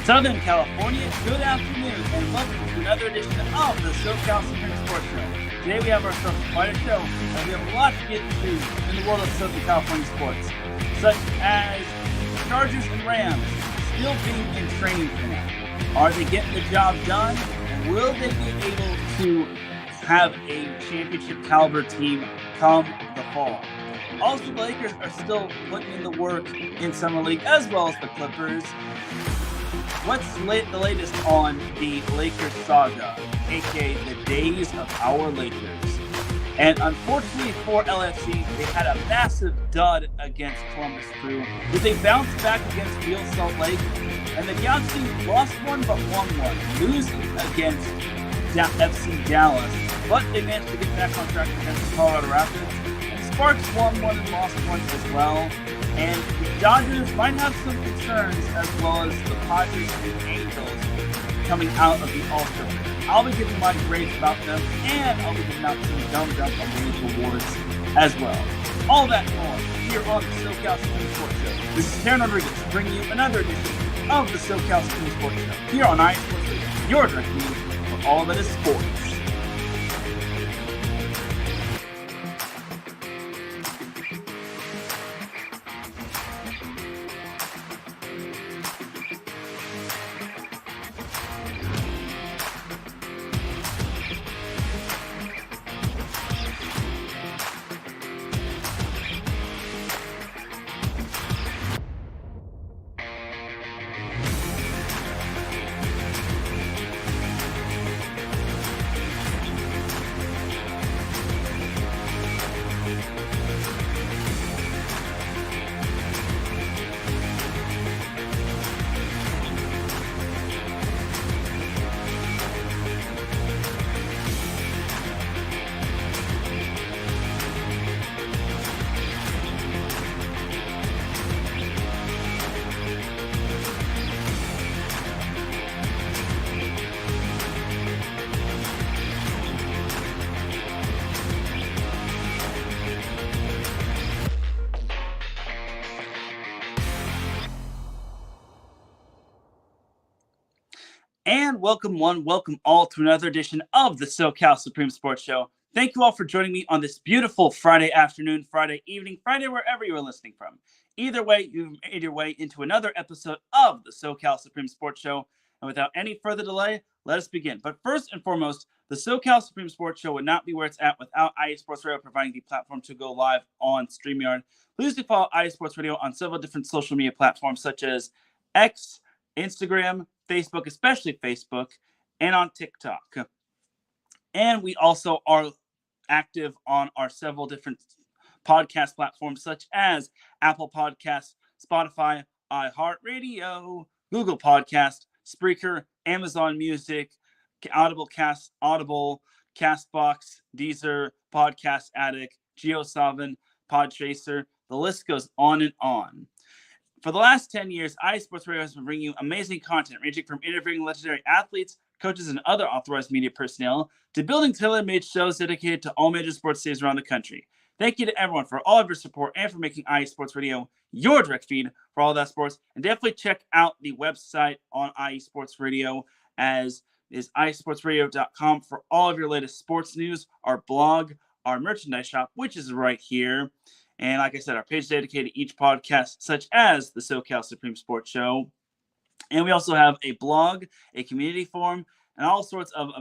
Southern California, good afternoon, and welcome to another edition of the SoCal Supreme Sports Show. Today we have ourselves quite a show, and we have a lot to get to in the world of Southern California sports, such as Chargers and Rams still being in training camp. Are they getting the job done, and will they be able to have a championship caliber team come the fall? Also, the Lakers are still putting in the work in Summer League, as well as the Clippers. What's the latest on the Lakers saga, aka the days of our Lakers? And unfortunately for LFC, they had a massive dud against Columbus Crew, but they bounced back against Real Salt Lake, and the Galaxy lost one but won one, losing against FC Dallas, but they managed to get back on track against the Colorado Rapids. And Sparks won one and lost one as well. And the Dodgers might have some concerns, as well as the Padres and Angels coming out of the All-Star. I'll be giving my grades about them, and I'll be giving out some Dumb Award awards as well. All that and more here on the SoCal Supreme Sports Show. This is Teran Rodriguez bringing you another edition of the SoCal Supreme Sports Show here on iSports Radio, your direct feed for all that is sports. And welcome all to another edition of the SoCal Supreme Sports Show. Thank you all for joining me on this beautiful Friday afternoon, Friday evening, Friday wherever you are listening from. Either way, you've made your way into another episode of the SoCal Supreme Sports Show. And without any further delay, let us begin. But first and foremost, the SoCal Supreme Sports Show would not be where it's at without IA Sports Radio providing the platform to go live on StreamYard. Please do follow IA Sports Radio on several different social media platforms such as X, Instagram, Facebook, especially Facebook, and on TikTok. And we also are active on our several different podcast platforms such as Apple Podcasts, Spotify, iHeartRadio, Google Podcast, Spreaker, Amazon Music, Audible, Castbox, Deezer, Podcast Addict, GeoSavin, Podchaser. The list goes on and on. For the last 10 years, iSports Radio has been bringing you amazing content ranging from interviewing legendary athletes, coaches, and other authorized media personnel to building tailor-made shows dedicated to all major sports stages around the country. Thank you to everyone for all of your support and for making iSports Radio your direct feed for all that sports. And definitely check out the website on iSports Radio, as is iSportsRadio.com for all of your latest sports news, our blog, our merchandise shop, which is right here. And like I said, our page dedicated to each podcast, such as the SoCal Supreme Sports Show. And we also have a blog, a community forum, and all sorts of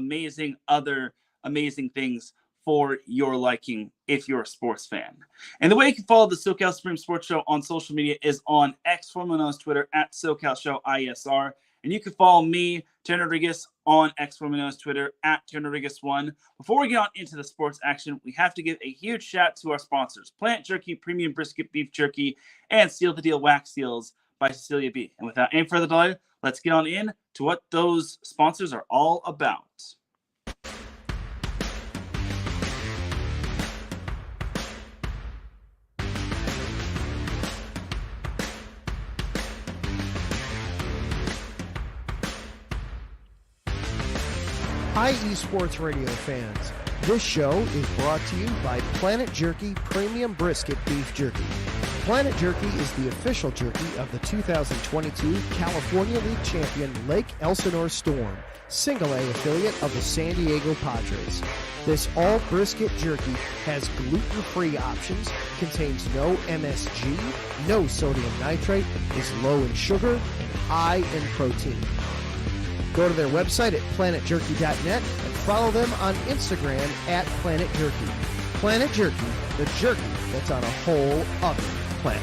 other amazing things for your liking if you're a sports fan. And the way you can follow the SoCal Supreme Sports Show on social media is on X, formerly known as Twitter, at SoCal Show ISR. And you can follow me, Teran Rodriguez, on X, formerly known as Twitter, at Teran Rodriguez1. Before we get on into the sports action, we have to give a huge shout to our sponsors, Plant Jerky, Premium Brisket Beef Jerky, and Seal the Deal Wax Seals by Cecilia B. And without any further delay, let's get on in to what those sponsors are all about. Hi, eSports Radio fans. This show is brought to you by Planet Jerky Premium Brisket Beef Jerky. Planet Jerky is the official jerky of the 2022 California League champion Lake Elsinore Storm, single-A affiliate of the San Diego Padres. This all-brisket jerky has gluten-free options, contains no MSG, no sodium nitrate, is low in sugar, and high in protein. Go to their website at planetjerky.net and follow them on Instagram at Planet Jerky. Planet Jerky, the jerky that's on a whole other planet.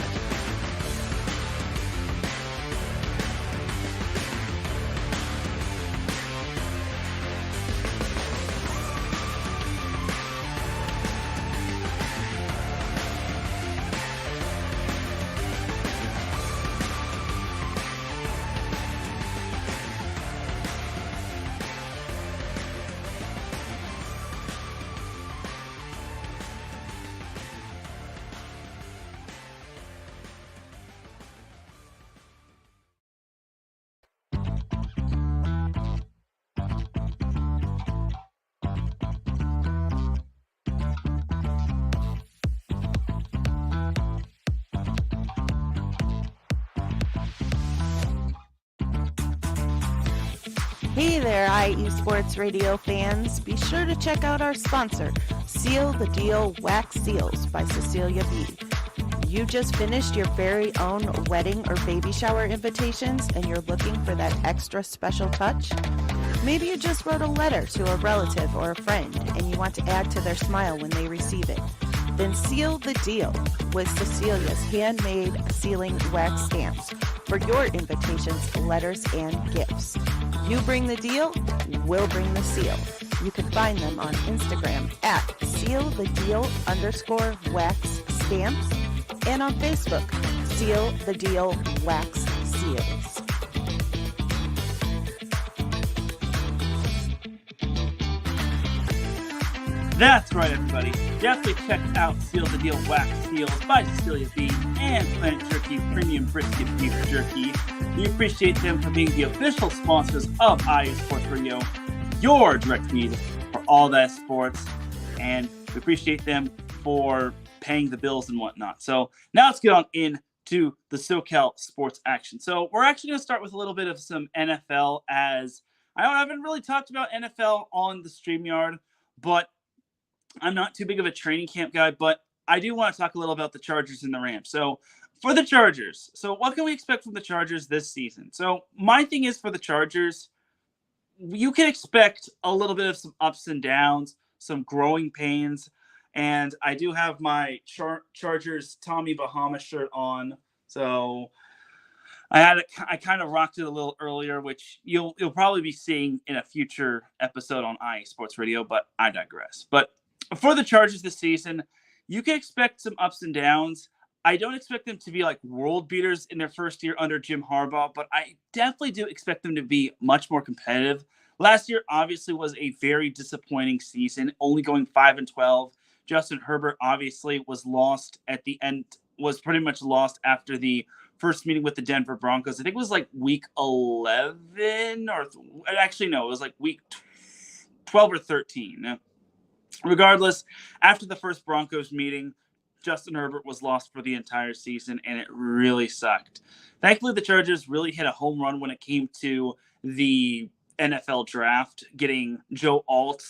Hey there, IE Sports Radio fans. Be sure to check out our sponsor, Seal the Deal Wax Seals by Cecilia B. You just finished your very own wedding or baby shower invitations and you're looking for that extra special touch? Maybe you just wrote a letter to a relative or a friend and you want to add to their smile when they receive it. Then seal the deal with Cecilia's handmade sealing wax stamps for your invitations, letters, and gifts. You bring the deal, we'll bring the seal. You can find them on Instagram at sealthedeal_wax stamps and on Facebook, Seal the Deal Wax Seals. That's right, everybody. Definitely check out Seal the Deal Wax Seals by Cecilia B. and Planet Jerky Premium Brisket Beef Jerky. We appreciate them for being the official sponsors of IE Sports Radio, your direct feed for all that sports, and we appreciate them for paying the bills and whatnot. So now let's get on into the SoCal sports action. So we're actually going to start with a little bit of some NFL, as I haven't really talked about NFL on the StreamYard, but I'm not too big of a training camp guy, but I do want to talk a little about the Chargers and the Rams. So for the Chargers, so what can we expect from the Chargers this season? So my thing is, for the Chargers, you can expect a little bit of some ups and downs, some growing pains. And I do have my Chargers Tommy Bahama shirt on. So I kind of rocked it a little earlier, which you'll probably be seeing in a future episode on IE Sports Radio, but I digress. But for the Chargers this season, you can expect some ups and downs. I don't expect them to be like world beaters in their first year under Jim Harbaugh, but I definitely do expect them to be much more competitive. Last year obviously was a very disappointing season, only going 5-12. Justin Herbert obviously was lost at the end, was pretty much lost after the first meeting with the Denver Broncos. I think it was like week 11 or actually, no, it was like week 12 or 13. Regardless, after the first Broncos meeting, Justin Herbert was lost for the entire season, and it really sucked. Thankfully, the Chargers really hit a home run when it came to the NFL draft, getting Joe Alt,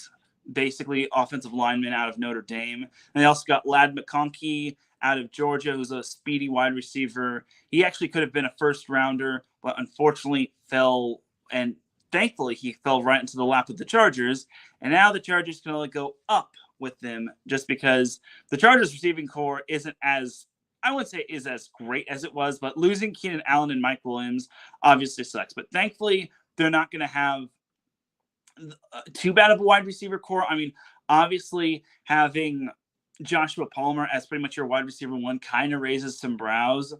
basically offensive lineman out of Notre Dame. And they also got Ladd McConkey out of Georgia, who's a speedy wide receiver. He actually could have been a first rounder, but unfortunately fell, and thankfully he fell right into the lap of the Chargers. And now the Chargers can only go up with them, just because the Chargers receiving core isn't as, I wouldn't say is as great as it was, but losing Keenan Allen and Mike Williams obviously sucks. But thankfully, they're not going to have too bad of a wide receiver core. I mean, obviously having Joshua Palmer as pretty much your wide receiver one kind of raises some brows,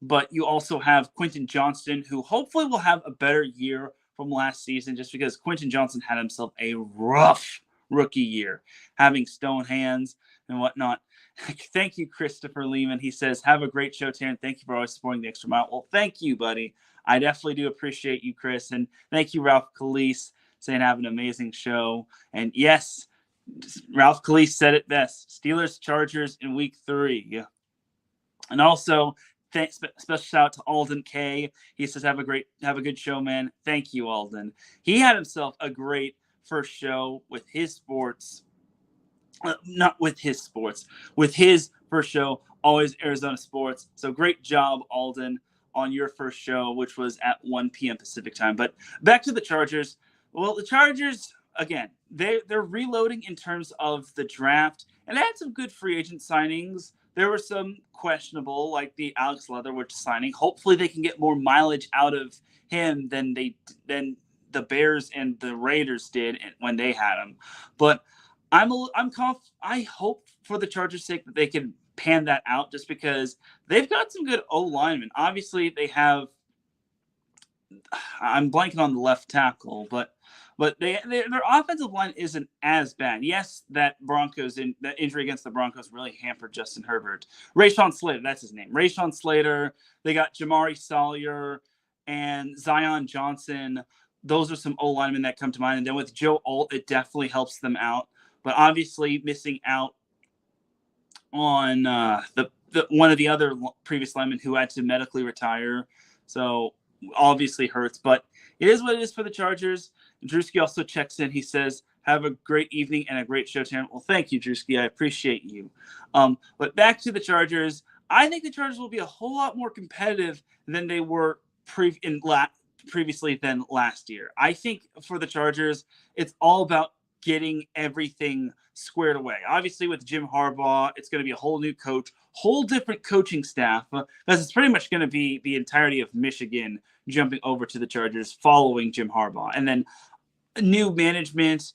but you also have Quentin Johnston, who hopefully will have a better year from last season, just because Quentin Johnston had himself a rough rookie year, having stone hands and whatnot. Thank you, Christopher Lehman. He says, have a great show, Teran. Thank you for always supporting the extra mile. Well, thank you, buddy. I definitely do appreciate you, Chris. And thank you, Ralph Calise, saying have an amazing show. And yes, Ralph Calise said it best. Steelers, Chargers in week 3. And also, special shout out to Alden K. He says, have a good show, man. Thank you, Alden. He had himself a great first show with his sports. Not with his sports, with his first show, always Arizona Sports. So great job, Alden, on your first show, which was at 1 p.m. Pacific time. But back to the Chargers. Well, the Chargers, again, they're reloading in terms of the draft, and they had some good free agent signings. There were some questionable, like the Alex Leatherwood signing. Hopefully, they can get more mileage out of him than the Bears and the Raiders did when they had him. But I hope for the Chargers' sake that they can pan that out, just because they've got some good O linemen. Obviously, they have. I'm blanking on the left tackle, but their offensive line isn't as bad. Yes, that injury against the Broncos really hampered Justin Herbert. Rashawn Slater, that's his name. Rashawn Slater. They got Jamari Sawyer and Zion Johnson. Those are some O linemen that come to mind. And then with Joe Alt, it definitely helps them out. But obviously missing out on the one of the other previous linemen who had to medically retire. So obviously hurts, but it is what it is for the Chargers. Drewski also checks in. He says, have a great evening and a great show, Teran. Well, thank you, Drewski. I appreciate you. But back to the Chargers. I think the Chargers will be a whole lot more competitive than they were previously than last year. I think for the Chargers, it's all about getting everything squared away. Obviously, with Jim Harbaugh, it's going to be a whole new coach, whole different coaching staff, because it's pretty much going to be the entirety of Michigan jumping over to the Chargers following Jim Harbaugh. And then new management,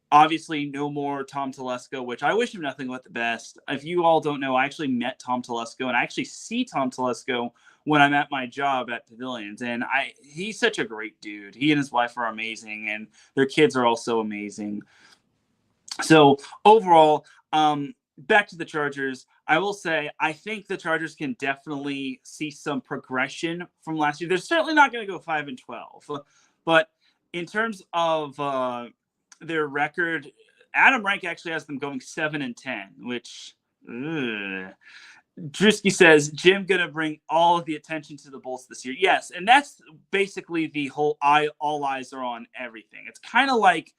obviously no more Tom Telesco, which I wish him nothing but the best. If you all don't know, I actually met Tom Telesco, and I actually see Tom Telesco when I'm at my job at Pavilions. And he's such a great dude. He and his wife are amazing, and their kids are also amazing. So overall, back to the Chargers, I will say I think the Chargers can definitely see some progression from last year. They're certainly not going to go 5-12, but in terms of their record, Adam Rank actually has them going 7-10, which Drewski says Jim gonna bring all of the attention to the Bulls this year. Yes, and that's basically the whole all eyes are on everything. It's kind of like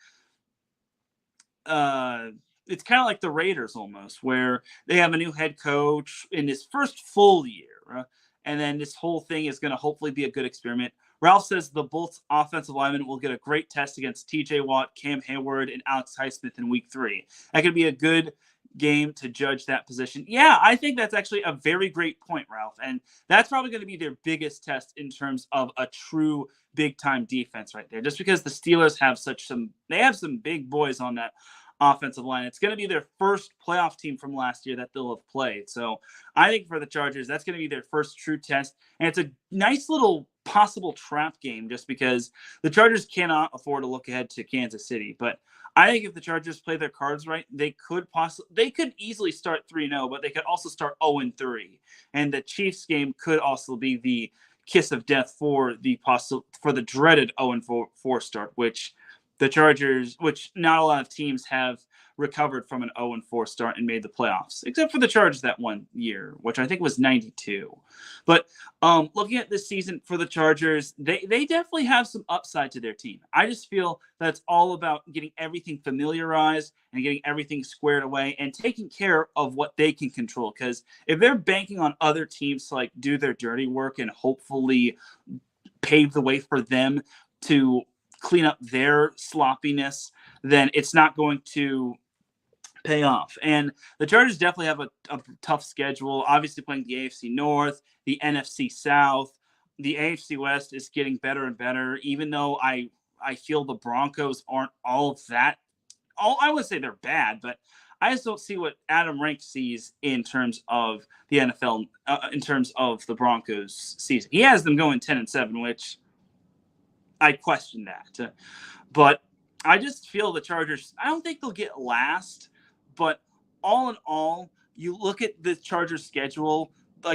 the Raiders almost, where they have a new head coach in his first full year, and then this whole thing is going to hopefully be a good experiment. Ralph says the Bolts offensive lineman will get a great test against TJ Watt, Cam Hayward, and Alex Highsmith in week 3. That could be a good game to judge that position. Yeah, I think that's actually a very great point, Ralph. And that's probably going to be their biggest test in terms of a true big-time defense right there. Just because the Steelers have they have some big boys on that offensive line. It's going to be their first playoff team from last year that they'll have played. So I think for the Chargers, that's going to be their first true test. And it's a nice little possible trap game just because the Chargers cannot afford to look ahead to Kansas City. But I think if the Chargers play their cards right, they could easily start 3-0, but they could also start 0-3. And the Chiefs game could also be the kiss of death for the dreaded 0-4 start, which the Chargers, which not a lot of teams have recovered from an 0-4 start and made the playoffs, except for the Chargers that one year, which I think was 92. But looking at this season for the Chargers, they definitely have some upside to their team. I just feel that it's all about getting everything familiarized and getting everything squared away and taking care of what they can control. Because if they're banking on other teams to do their dirty work and hopefully pave the way for them to clean up their sloppiness, then it's not going to pay off. And the Chargers definitely have a tough schedule, obviously playing the AFC North, the NFC South. The AFC West is getting better and better, even though I feel the Broncos aren't all of that. I would say they're bad, but I just don't see what Adam Rank sees in terms of the NFL, in terms of the Broncos season. He has them going 10-7, which I question that. But I just feel the Chargers, I don't think they'll get last, but all in all, you look at the Chargers schedule,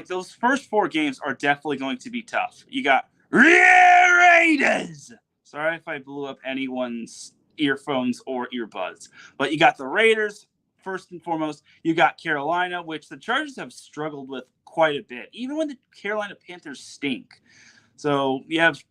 those first 4 games are definitely going to be tough. You got Raiders. Sorry if I blew up anyone's earphones or earbuds, but you got the Raiders, first and foremost, you got Carolina, which the Chargers have struggled with quite a bit, even when the Carolina Panthers stink. So you have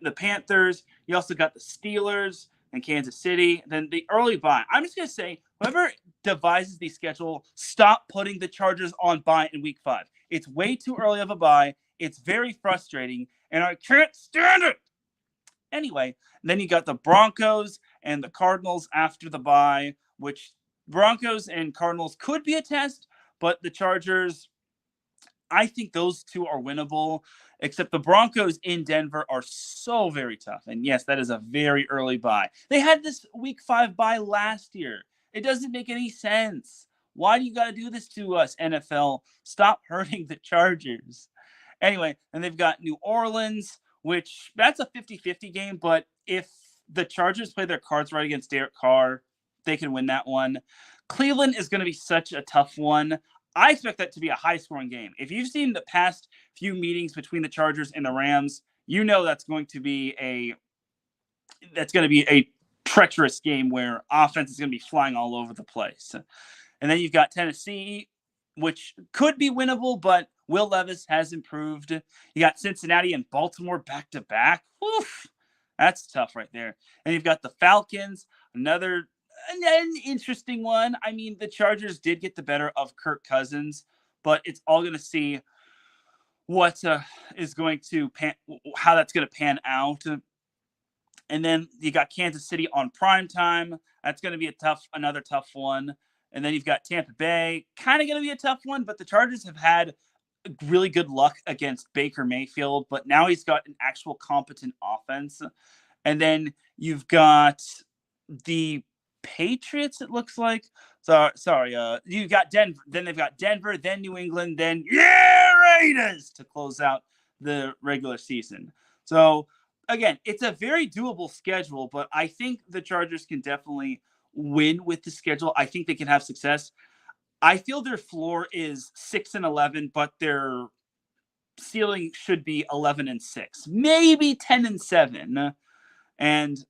the Panthers. You also got the Steelers and Kansas City. Then the early bye. I'm just going to say, whoever devises the schedule, stop putting the Chargers on bye in week 5. It's way too early of a bye. It's very frustrating, and I can't stand it. Anyway, then you got the Broncos and the Cardinals after the bye, which Broncos and Cardinals could be a test, but the Chargers, I think those two are winnable, except the Broncos in Denver are so very tough. And yes, that is a very early bye. They had this week 5 bye last year. It doesn't make any sense. Why do you got to do this to us, NFL? Stop hurting the Chargers. Anyway, and they've got New Orleans, which that's a 50-50 game, but if the Chargers play their cards right against Derek Carr, they can win that one. Cleveland is going to be such a tough one. I expect that to be a high-scoring game. If you've seen the past few meetings between the Chargers and the Rams, you know that's going to be a treacherous game where offense is going to be flying all over the place. And then you've got Tennessee, which could be winnable, but Will Levis has improved. You got Cincinnati and Baltimore back-to-back. Oof, that's tough right there. And you've got the Falcons, an interesting one. I mean, the Chargers did get the better of Kirk Cousins, but it's all going to see what is going to how that's going to pan out. And then you got Kansas City on primetime. That's going to be another tough one. And then you've got Tampa Bay, kind of going to be a tough one, but the Chargers have had really good luck against Baker Mayfield, but now he's got an actual competent offense. And then you've got the Patriots, it looks like. You've got Denver. Then they've got Denver, then New England, then Raiders to close out the regular season. So, again, it's a very doable schedule, but I think the Chargers can definitely win with the schedule. I think they can have success. I feel their floor is 6-11, but their ceiling should be 11-6, maybe 10-7. And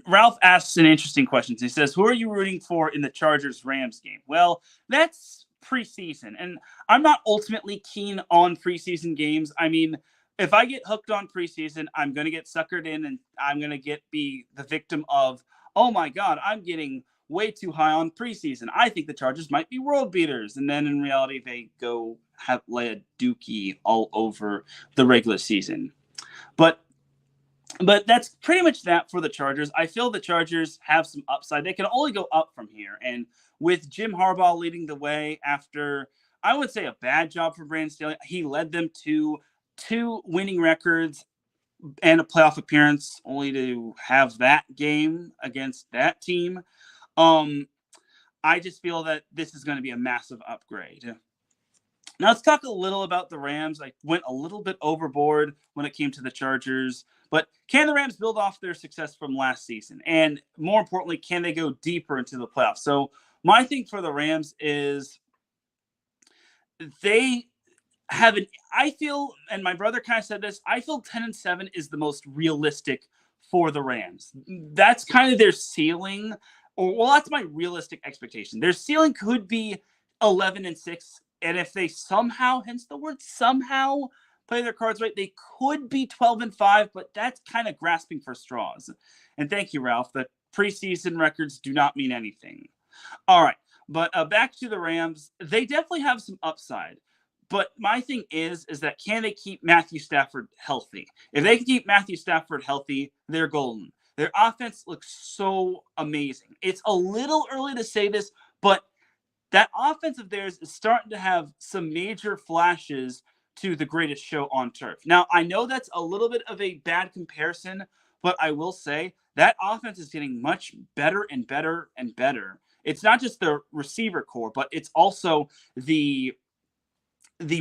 Ralph asks an interesting question. He says, who are you rooting for in the Chargers-Rams game? Well, that's preseason, and I'm not ultimately keen on preseason games. I mean, if I get hooked on preseason, I'm going to get suckered in, and I'm going to be the victim of, oh my God, I'm getting way too high on preseason. I think the Chargers might be world beaters. And then in reality, they go lay a dookie all over the regular season. But that's pretty much that for the Chargers. I feel the Chargers have some upside. They can only go up from here. And with Jim Harbaugh leading the way after, I would say, a bad job for Brandon Staley, he led them to 2 winning records and a playoff appearance, only to have that game against that team. I just feel that this is going to be a massive upgrade. Now let's talk a little about the Rams. I went a little bit overboard when it came to the Chargers, but can the Rams build off their success from last season? And more importantly, can they go deeper into the playoffs? So my thing for the Rams is they have I feel, and my brother kind of said this, I feel 10-7 is the most realistic for the Rams. That's kind of their ceiling, that's my realistic expectation. Their ceiling could be 11-6, and if they somehow, hence the word somehow, play their cards right, they could be 12-5, but that's kind of grasping for straws. And thank you, Ralph. The preseason records do not mean anything. All right, but back to the Rams. They definitely have some upside. But my thing is that can they keep Matthew Stafford healthy? If they can keep Matthew Stafford healthy, they're golden. Their offense looks so amazing. It's a little early to say this, but that offense of theirs is starting to have some major flashes to the greatest show on turf. Now, I know that's a little bit of a bad comparison, but I will say that offense is getting much better and better and better. It's not just the receiver core, but it's also the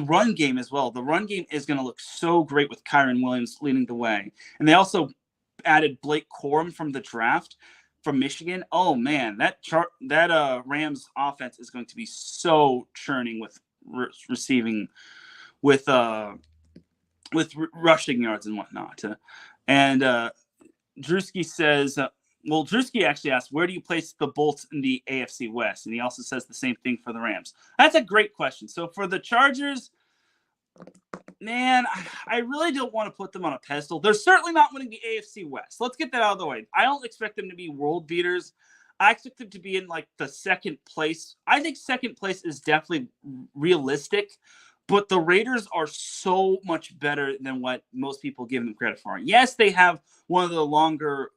run game as well. The run game is going to look so great with Kyren Williams leading the way. And they also added Blake Corum from the draft from Michigan. Oh man, that Rams offense is going to be so churning with receiving, with rushing yards and whatnot. And Drewski says, Well, Drewski actually asked, where do you place the Bolts in the AFC West? And he also says the same thing for the Rams. That's a great question. So for the Chargers, man, I really don't want to put them on a pedestal. They're certainly not winning the AFC West. Let's get that out of the way. I don't expect them to be world beaters. I expect them to be in like the second place. I think second place is definitely realistic, but the Raiders are so much better than what most people give them credit for. Yes, they have one of the longer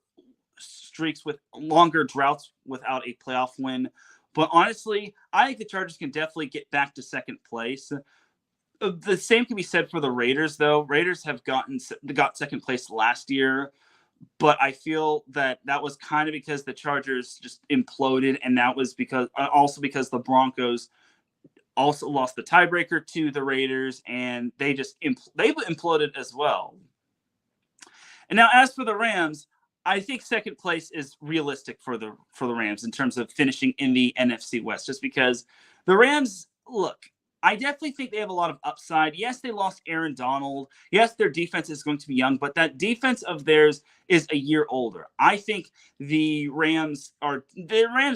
streaks with longer droughts without a playoff win. But honestly, I think the Chargers can definitely get back to second place. The same can be said for the Raiders, though. Raiders have got second place last year, but I feel that was kind of because the Chargers just imploded, and that was because the Broncos also lost the tiebreaker to the Raiders, and they imploded as well. And now, as for the Rams, I think second place is realistic for the Rams in terms of finishing in the NFC West, just because the Rams, look, I definitely think they have a lot of upside. Yes, they lost Aaron Donald. Yes, their defense is going to be young, but that defense of theirs is a year older. I think the Rams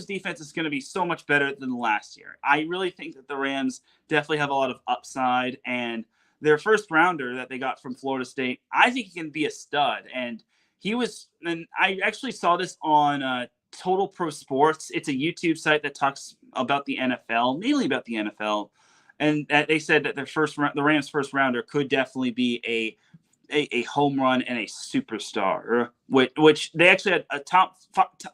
defense is going to be so much better than last year. I really think that the Rams definitely have a lot of upside, and their first rounder that they got from Florida State, I think he can be a stud. And I actually saw this on Total Pro Sports. It's a YouTube site that talks about the NFL, mainly about the NFL. And they said that the Rams' first rounder could definitely be a home run and a superstar, which they actually had a top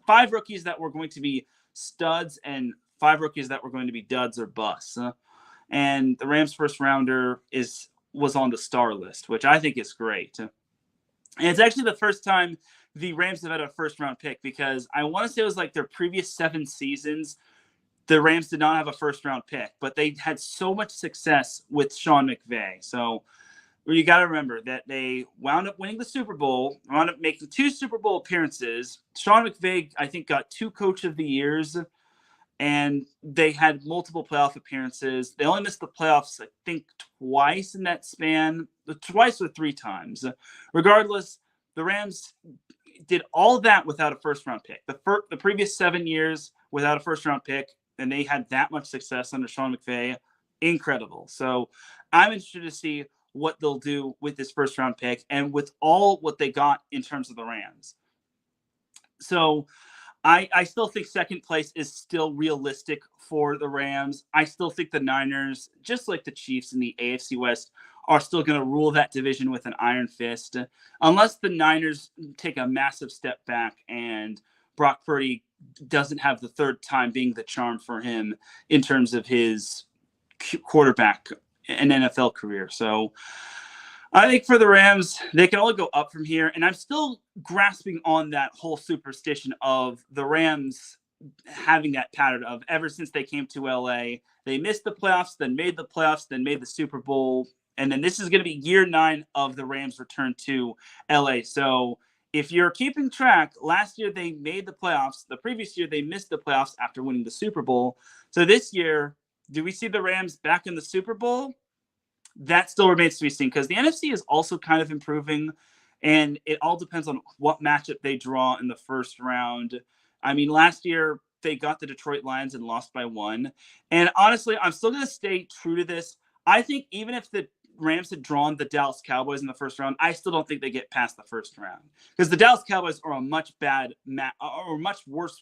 five rookies that were going to be studs and 5 rookies that were going to be duds or busts. And the Rams' first rounder was on the star list, which I think is great. And it's actually the first time the Rams have had a first-round pick, because I want to say it was like their previous 7 seasons, the Rams did not have a first-round pick, but they had so much success with Sean McVay. So you got to remember that they wound up winning the Super Bowl, wound up making 2 Super Bowl appearances. Sean McVay, I think, got 2 Coach of the Years, and they had multiple playoff appearances. They only missed the playoffs, I think, twice in that span, twice or 3 times. Regardless, the Rams did all that without a first-round pick. The previous 7 years without a first-round pick, and they had that much success under Sean McVay. Incredible. So I'm interested to see what they'll do with this first-round pick and with all what they got in terms of the Rams. So I still think second place is still realistic for the Rams. I still think the Niners, just like the Chiefs in the AFC West, are still going to rule that division with an iron fist, unless the Niners take a massive step back and Brock Purdy doesn't have the third time being the charm for him in terms of his quarterback and NFL career. So I think for the Rams, they can only go up from here. And I'm still grasping on that whole superstition of the Rams having that pattern of ever since they came to LA, they missed the playoffs, then made the playoffs, then made the Super Bowl. And then this is going to be year 9 of the Rams' return to LA. So if you're keeping track, last year they made the playoffs. The previous year they missed the playoffs after winning the Super Bowl. So this year, do we see the Rams back in the Super Bowl? That still remains to be seen, because the NFC is also kind of improving, and it all depends on what matchup they draw in the first round. I mean, last year they got the Detroit Lions and lost by 1. And honestly, I'm still going to stay true to this. I think even if the Rams had drawn the Dallas Cowboys in the first round, I still don't think they get past the first round, because the Dallas Cowboys are a much worse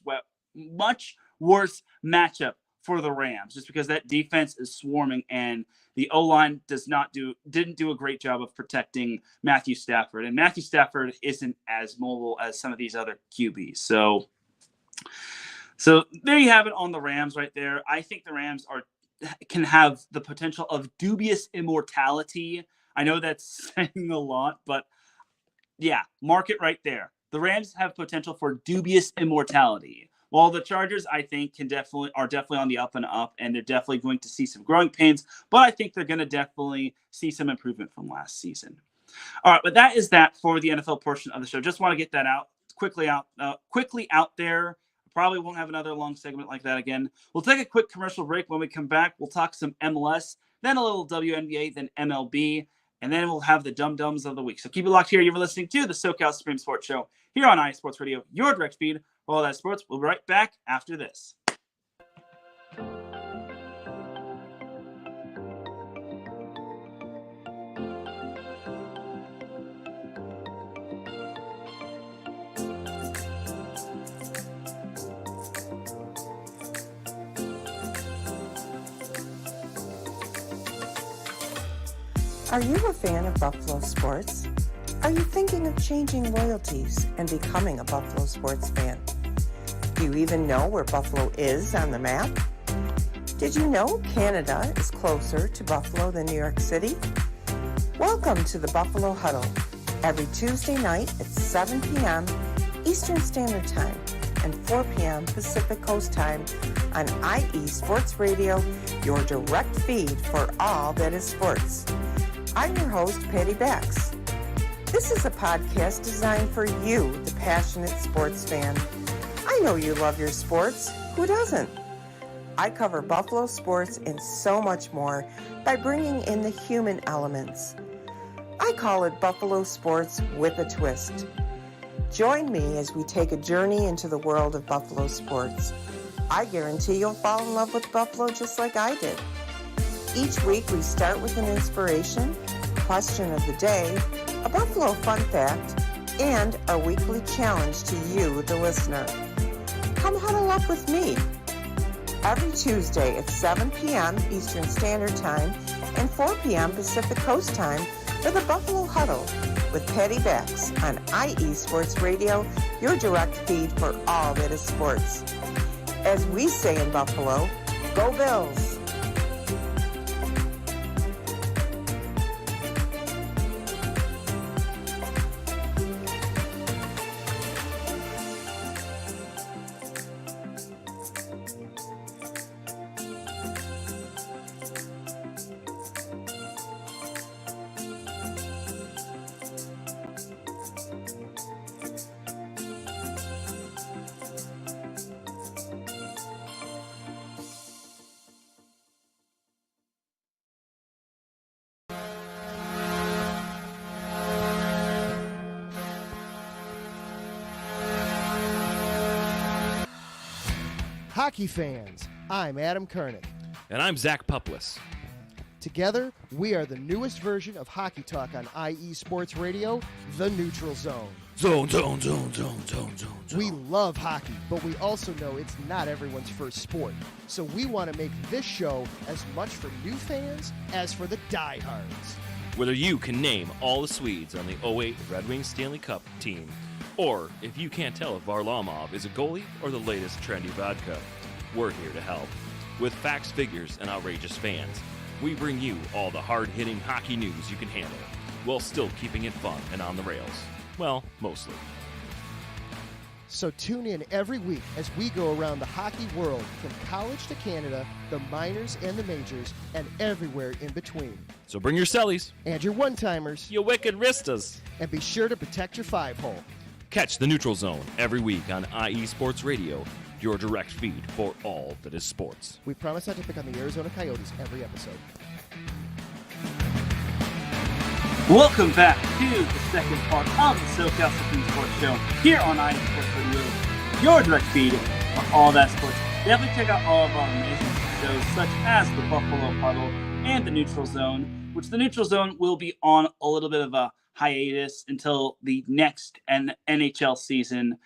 matchup for the Rams, just because that defense is swarming and the O-line didn't do a great job of protecting Matthew Stafford, and Matthew Stafford isn't as mobile as some of these other QBs. So there you have it on the Rams right there. I think the Rams can have the potential of dubious immortality. I know that's saying a lot, but yeah, mark it right there. The Rams have potential for dubious immortality, while the Chargers, I think, are definitely on the up and up, and they're definitely going to see some growing pains, but I think they're going to definitely see some improvement from last season. All right, but that is that for the NFL portion of the show. Just want to get that quickly out there. Probably won't have another long segment like that again. We'll take a quick commercial break. When we come back, we'll talk some MLS, then a little WNBA, then MLB. and then we'll have the dum-dums of the week. So keep it locked here. You're listening to the SoCal Supreme Sports Show here on iSports Radio, your direct feed for all that sports. We'll be right back after this. Are you a fan of Buffalo sports? Are you thinking of changing loyalties and becoming a Buffalo sports fan? Do you even know where Buffalo is on the map? Did you know Canada is closer to Buffalo than New York City? Welcome to the Buffalo Huddle, every Tuesday night at 7 p.m. Eastern Standard Time and 4 p.m. Pacific Coast Time on IE Sports Radio, your direct feed for all that is sports. I'm your host, Patty Bax. This is a podcast designed for you, the passionate sports fan. I know you love your sports. Who doesn't? I cover Buffalo sports and so much more by bringing in the human elements. I call it Buffalo Sports with a Twist. Join me as we take a journey into the world of Buffalo sports. I guarantee you'll fall in love with Buffalo just like I did. Each week we start with an inspiration, question of the day, a Buffalo fun fact, and our weekly challenge to you, the listener. Come huddle up with me. Every Tuesday at 7 p.m. Eastern Standard Time and 4 p.m. Pacific Coast Time for the Buffalo Huddle with Patty Bax on IE Sports Radio, your direct feed for all that is sports. As we say in Buffalo, go Bills! Hockey fans, I'm Adam Kernick. And I'm Zach Puplis. Together, we are the newest version of Hockey Talk on IE Sports Radio, The Neutral Zone. Zone. We love hockey, but we also know it's not everyone's first sport. So we want to make this show as much for new fans as for the diehards. Whether you can name all the Swedes on the '08 Red Wings Stanley Cup team, or if you can't tell if Varlamov is a goalie or the latest trendy vodka, we're here to help. With facts, figures, and outrageous fans, we bring you all the hard-hitting hockey news you can handle, while still keeping it fun and on the rails. Well, mostly. So tune in every week as we go around the hockey world, from college to Canada, the minors and the majors, and everywhere in between. So bring your cellies. And your one-timers. You wicked wristas. And be sure to protect your five-hole. Catch the Neutral Zone every week on IE Sports Radio, your direct feed for all that is sports. We promise not to pick on the Arizona Coyotes every episode. Welcome back to the second part of the SoCal Supreme Sports Show here on IE Sports Radio, your direct feed for all that sports. Definitely check out all of our amazing shows, such as the Buffalo Huddle and the Neutral Zone, which the Neutral Zone will be on a little bit of a hiatus until the next NHL season.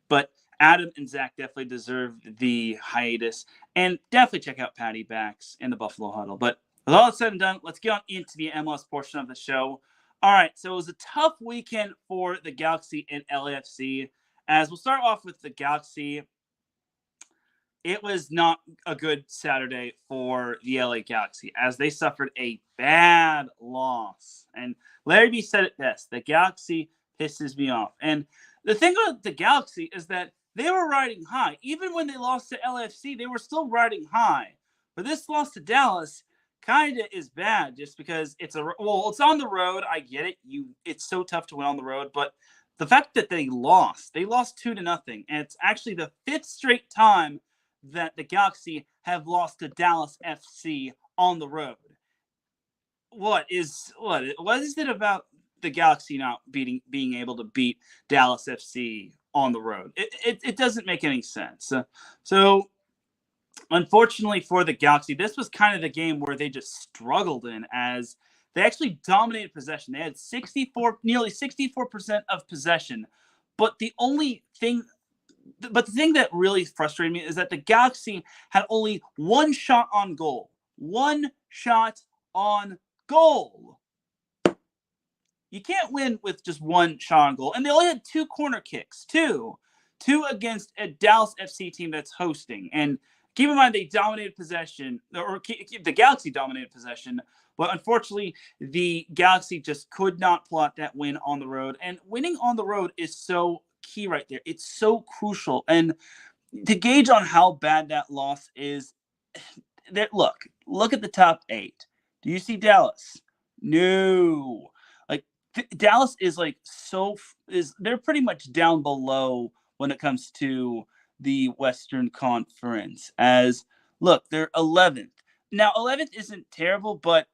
But Adam and Zach definitely deserve the hiatus. And definitely check out Patty Bax and the Buffalo Huddle. But with all said and done, let's get on into the MLS portion of the show. All right, so it was a tough weekend for the Galaxy and LAFC. As we'll start off with the Galaxy, it was not a good Saturday for the LA Galaxy as they suffered a bad loss. And Larry B said it best, the Galaxy pisses me off. And the thing about the Galaxy is that they were riding high. Even when they lost to LAFC, they were still riding high. But this loss to Dallas kind of is bad just because it's on the road. I get it. It's so tough to win on the road, but the fact that they lost 2-0, and it's actually the fifth straight time that the Galaxy have lost to Dallas FC on the road. what is it about the Galaxy not being able to beat Dallas FC on the road? It doesn't make any sense. So unfortunately for the Galaxy, this was kind of the game where they just struggled in, as they actually dominated possession. They had nearly 64% of possession. But the thing that really frustrated me is that the Galaxy had only one shot on goal. One shot on goal. You can't win with just one shot on goal. And they only had 2 corner kicks. Two against a Dallas FC team that's hosting. And keep in mind, they dominated possession, or the Galaxy dominated possession. But unfortunately, the Galaxy just could not pull out that win on the road. And winning on the road is so key right there. It's so crucial. And to gauge on how bad that loss is, look at the top 8. Do you see Dallas? No. Dallas is they're pretty much down below when it comes to the Western Conference. As look, they're 11th. Now 11th isn't terrible, but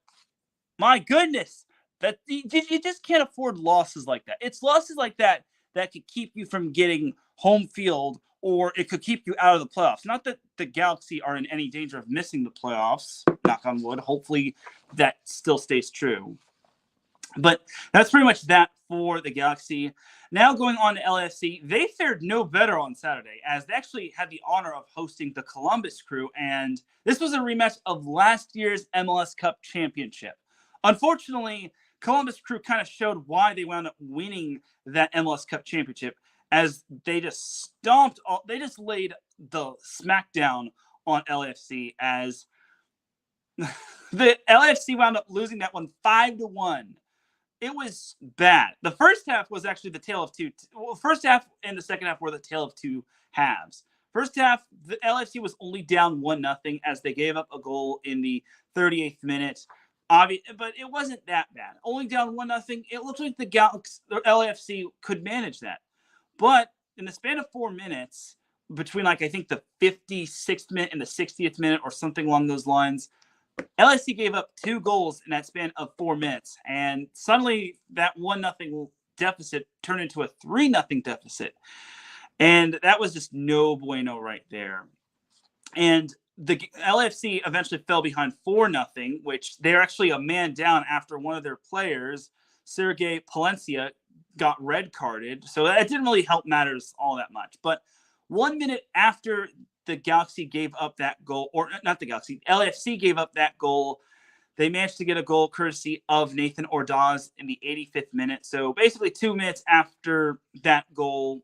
my goodness, that you just can't afford losses like that. It's losses like that could keep you from getting home field, or it could keep you out of the playoffs. Not that the Galaxy are in any danger of missing the playoffs, knock on wood. Hopefully that still stays true. But that's pretty much that for the Galaxy. Now going on to LAFC, they fared no better on Saturday, as they actually had the honor of hosting the Columbus Crew, and this was a rematch of last year's MLS Cup championship. Unfortunately, Columbus Crew kind of showed why they wound up winning that MLS Cup championship, as they just laid the smackdown on LAFC, as the LAFC wound up losing that one 5-1. It was bad. The first half was actually the tale of two. Well, first half and the second half were the tale of two halves. First half, the LAFC was only down 1-0 as they gave up a goal in the 38th minute. But it wasn't that bad. Only down 1-0. It looked like the LAFC could manage that. But in the span of 4 minutes, between I think the 56th minute and the 60th minute or something along those lines, LAFC gave up 2 goals in that span of 4 minutes. And suddenly that 1-0 deficit turned into a 3-0 deficit. And that was just no bueno right there. And the LAFC eventually fell behind 4-0, which they're actually a man down after one of their players, Sergei Palencia, got red carded. So that didn't really help matters all that much. But 1 minute after the Galaxy gave up that goal, or not the Galaxy, LAFC gave up that goal, they managed to get a goal courtesy of Nathan Ordaz in the 85th minute. So basically 2 minutes after that goal,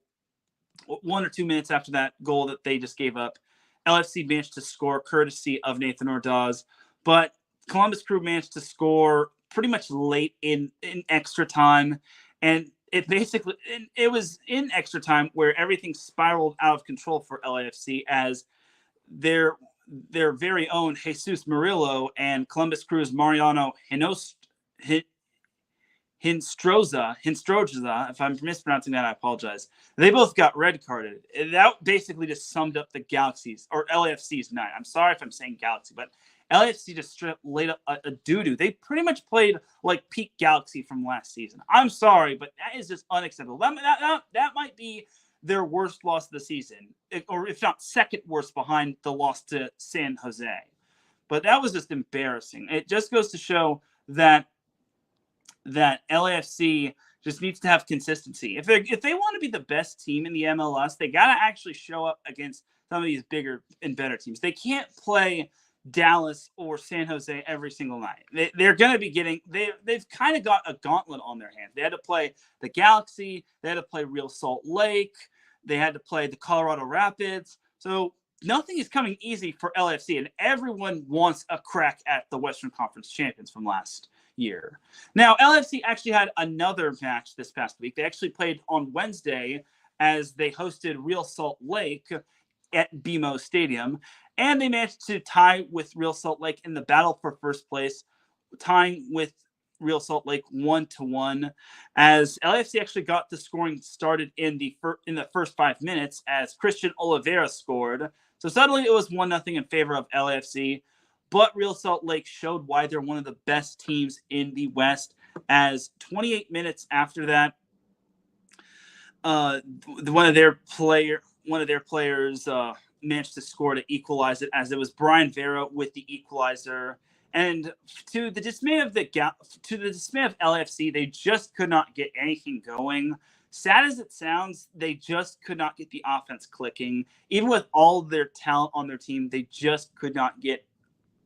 1 or 2 minutes after that goal that they just gave up, LAFC managed to score courtesy of Nathan Ordaz. But Columbus Crew managed to score pretty much late in extra time. And it was in extra time where everything spiraled out of control for LAFC, as their very own Jesus Murillo and Columbus Crew's Mariano Hinstroza, if I'm mispronouncing that, I apologize. They both got red carded. That basically just summed up the Galaxy's, or LAFC's, night. I'm sorry if I'm saying Galaxy, but LAFC just straight up laid up a doo-doo. They pretty much played like peak Galaxy from last season. I'm sorry, but that is just unacceptable. That might be their worst loss of the season, or if not second worst behind the loss to San Jose. But that was just embarrassing. It just goes to show that LAFC just needs to have consistency. If they want to be the best team in the MLS, they got to actually show up against some of these bigger and better teams. They can't play Dallas or San Jose every single night. They're going to be they've kind of got a gauntlet on their hands. They had to play the Galaxy. They had to play Real Salt Lake. They had to play the Colorado Rapids. So nothing is coming easy for LAFC, and everyone wants a crack at the Western Conference champions from last year. Now, LAFC actually had another match this past week. They actually played on Wednesday as they hosted Real Salt Lake at BMO Stadium, and they managed to tie with Real Salt Lake in the battle for first place, tying with Real Salt Lake 1-1, as LAFC actually got the scoring started in the first 5 minutes as Christian Oliveira scored. So suddenly it was 1-0 in favor of LAFC. But Real Salt Lake showed why they're one of the best teams in the West, as 28 minutes after that, one of their players managed to score to equalize it, as it was Brian Vera with the equalizer. And to the dismay of LAFC, they just could not get anything going. Sad as it sounds, they just could not get the offense clicking. Even with all their talent on their team, they just could not get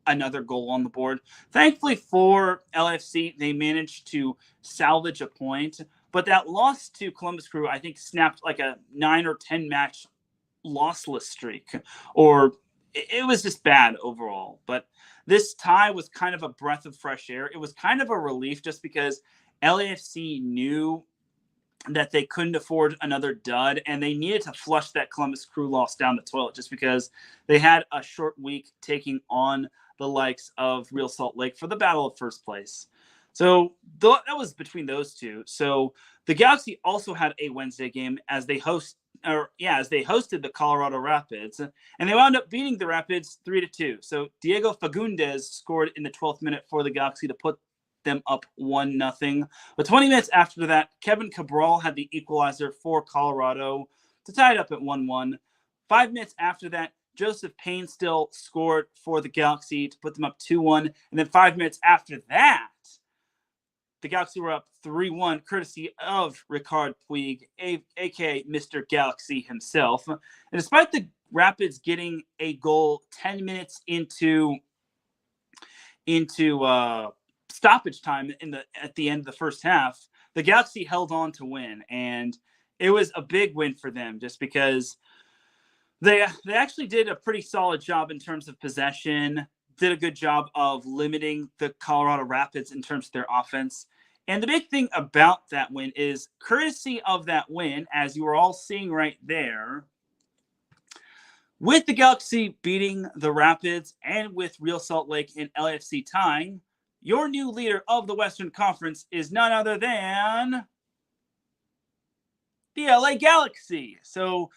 another goal on the board. Thankfully for LAFC, they managed to salvage a point. But that loss to Columbus Crew, I think, snapped like a 9 or 10 match lossless streak. Or it was just bad overall. But this tie was kind of a breath of fresh air. It was kind of a relief just because LAFC knew that they couldn't afford another dud, and they needed to flush that Columbus Crew loss down the toilet just because they had a short week taking on the likes of Real Salt Lake for the battle of first place. So that was between those two. So the Galaxy also had a Wednesday game as they hosted the Colorado Rapids, and they wound up beating the Rapids 3-2. So Diego Fagundes scored in the 12th minute for the Galaxy to put them up 1-0. But 20 minutes after that, Kevin Cabral had the equalizer for Colorado to tie it up at 1-1. 5 minutes after that, Joseph Payne still scored for the Galaxy to put them up 2-1. And then 5 minutes after that, the Galaxy were up 3-1, courtesy of Ricard Puig, a.k.a. Mr. Galaxy himself. And despite the Rapids getting a goal 10 minutes into stoppage time at the end of the first half, the Galaxy held on to win, and it was a big win for them just because they actually did a pretty solid job in terms of possession, did a good job of limiting the Colorado Rapids in terms of their offense. And the big thing about that win is, courtesy of that win, as you are all seeing right there, with the Galaxy beating the Rapids and with Real Salt Lake and LAFC tying, your new leader of the Western Conference is none other than the LA Galaxy. So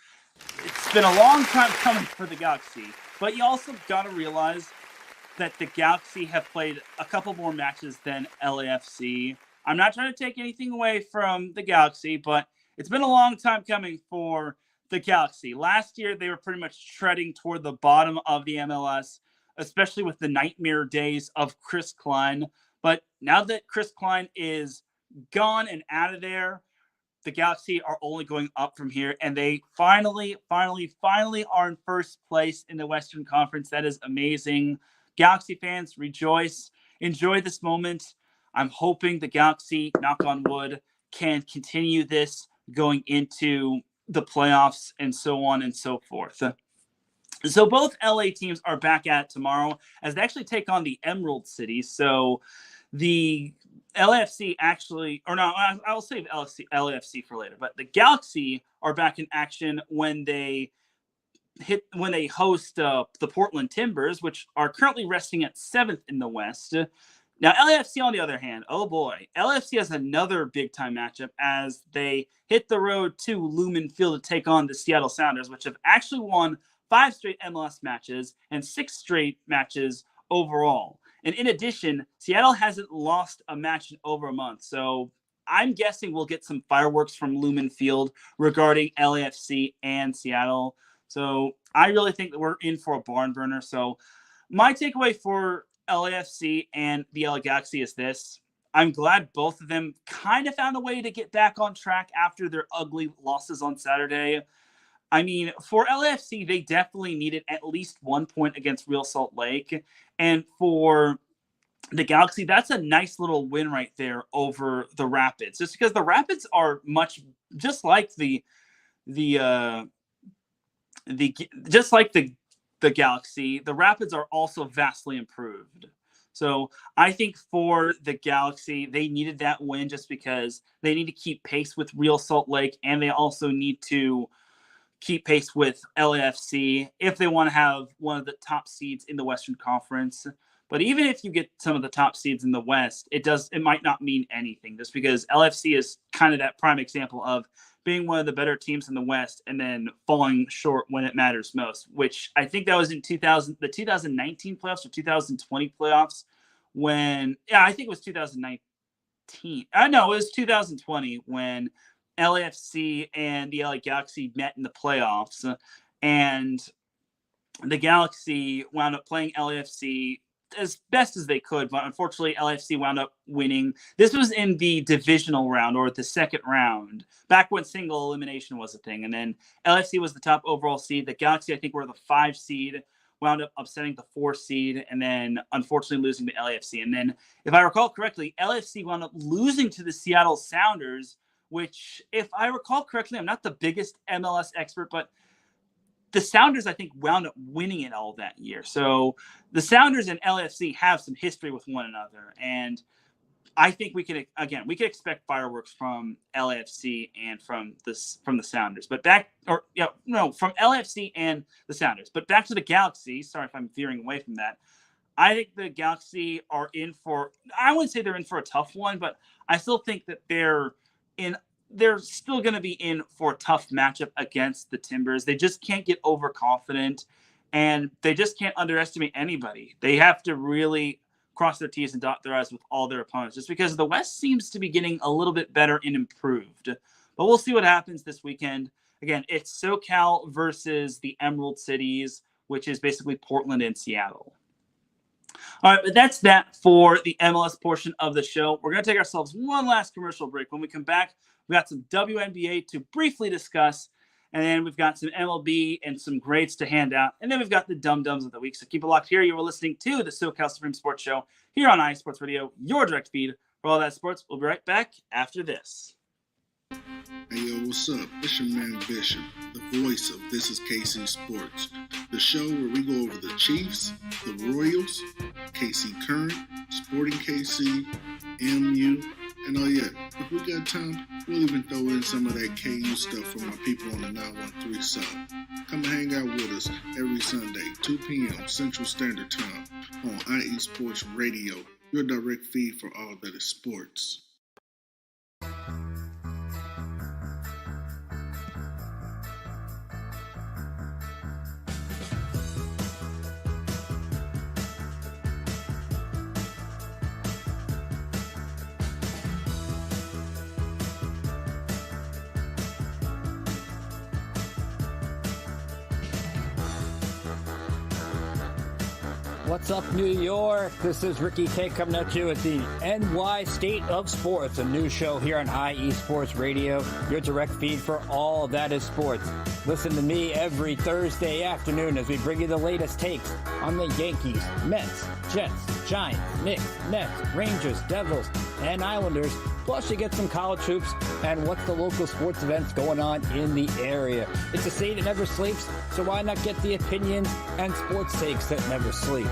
it's been a long time coming for the Galaxy, but you also got to realize that the Galaxy have played a couple more matches than LAFC. I'm not trying to take anything away from the Galaxy, but it's been a long time coming for the Galaxy. Last year, they were pretty much treading toward the bottom of the MLS, especially with the nightmare days of Chris Klein. But now that Chris Klein is gone and out of there, the Galaxy are only going up from here, and they finally are in first place in the Western Conference. That is amazing. Galaxy fans, rejoice. Enjoy this moment. I'm hoping the Galaxy, knock on wood, can continue this going into the playoffs and so on and so forth. So both LA teams are back at it tomorrow as they actually take on the Emerald City. So the LAFC actually, or no, I'll save LAFC for later, but the Galaxy are back in action when they host the Portland Timbers, which are currently resting at 7th in the West. Now, LAFC, on the other hand, oh boy, LAFC has another big-time matchup as they hit the road to Lumen Field to take on the Seattle Sounders, which have actually won 5 straight MLS matches and 6 straight matches overall. And in addition, Seattle hasn't lost a match in over a month. So I'm guessing we'll get some fireworks from Lumen Field regarding LAFC and Seattle. So I really think that we're in for a barn burner. So my takeaway for LAFC and the LA Galaxy is this. I'm glad both of them kind of found a way to get back on track after their ugly losses on Saturday. I mean, for LAFC, they definitely needed at least 1 point against Real Salt Lake. And for the Galaxy, that's a nice little win right there over the Rapids. Just because the Rapids are much just like the Galaxy, the Rapids are also vastly improved. So I think for the Galaxy, they needed that win just because they need to keep pace with Real Salt Lake, and they also need to keep pace with LAFC if they want to have one of the top seeds in the Western Conference. But even if you get some of the top seeds in the West, it might not mean anything just because LAFC is kind of that prime example of being one of the better teams in the West and then falling short when it matters most, which I think that was in the 2019 playoffs or 2020 playoffs I think it was 2019. No, it was 2020 when LAFC and the LA Galaxy met in the playoffs, and the Galaxy wound up playing LAFC as best as they could, but unfortunately LAFC wound up winning. This was in the divisional round, or the second round, back when single elimination was a thing. And then LAFC was the top overall seed. The Galaxy, I think, were the 5 seed, wound up upsetting the 4 seed, and then unfortunately losing to LAFC. And then, if I recall correctly, LAFC wound up losing to the Seattle Sounders, which, if I recall correctly, I'm not the biggest MLS expert, but the Sounders, I think, wound up winning it all that year. So the Sounders and LAFC have some history with one another. And I think we can expect fireworks from LAFC and from the Sounders. But from LAFC and the Sounders. But back to the Galaxy. Sorry if I'm veering away from that. I think the Galaxy are I wouldn't say they're in for a tough one, but I still think that they're still going to be in for a tough matchup against the Timbers. They just can't get overconfident, and they just can't underestimate anybody. They have to really cross their T's and dot their I's with all their opponents, just because the West seems to be getting a little bit better and improved. But we'll see what happens this weekend. Again, it's SoCal versus the Emerald Cities, which is basically Portland and Seattle. All right, but that's that for the MLS portion of the show. We're going to take ourselves one last commercial break. When we come back, we've got some WNBA to briefly discuss, and then we've got some MLB and some grades to hand out, and then we've got the Dum-Dums of the week. So keep it locked here. You are listening to the SoCal Supreme Sports Show here on iSports Radio, your direct feed for all that sports. We'll be right back after this. Hey yo, what's up? It's your man Bishop, the voice of This Is KC Sports, the show where we go over the Chiefs, the Royals, KC Current, Sporting KC, MU, and oh yeah, if we got time, we'll even throw in some of that KU stuff for my people on the 913 South. Come and hang out with us every Sunday, 2 p.m. Central Standard Time on IE Sports Radio, your direct feed for all that is sports. What's up, New York? This is Ricky K coming at you at the NY State of Sports, a new show here on IE Sports Radio, your direct feed for all that is sports. Listen to me every Thursday afternoon as we bring you the latest takes on the Yankees, Mets, Jets, Giants, Knicks, Nets, Rangers, Devils, and Islanders. Plus, you get some college hoops and what's the local sports events going on in the area. It's a state that never sleeps, so why not get the opinions and sports takes that never sleep?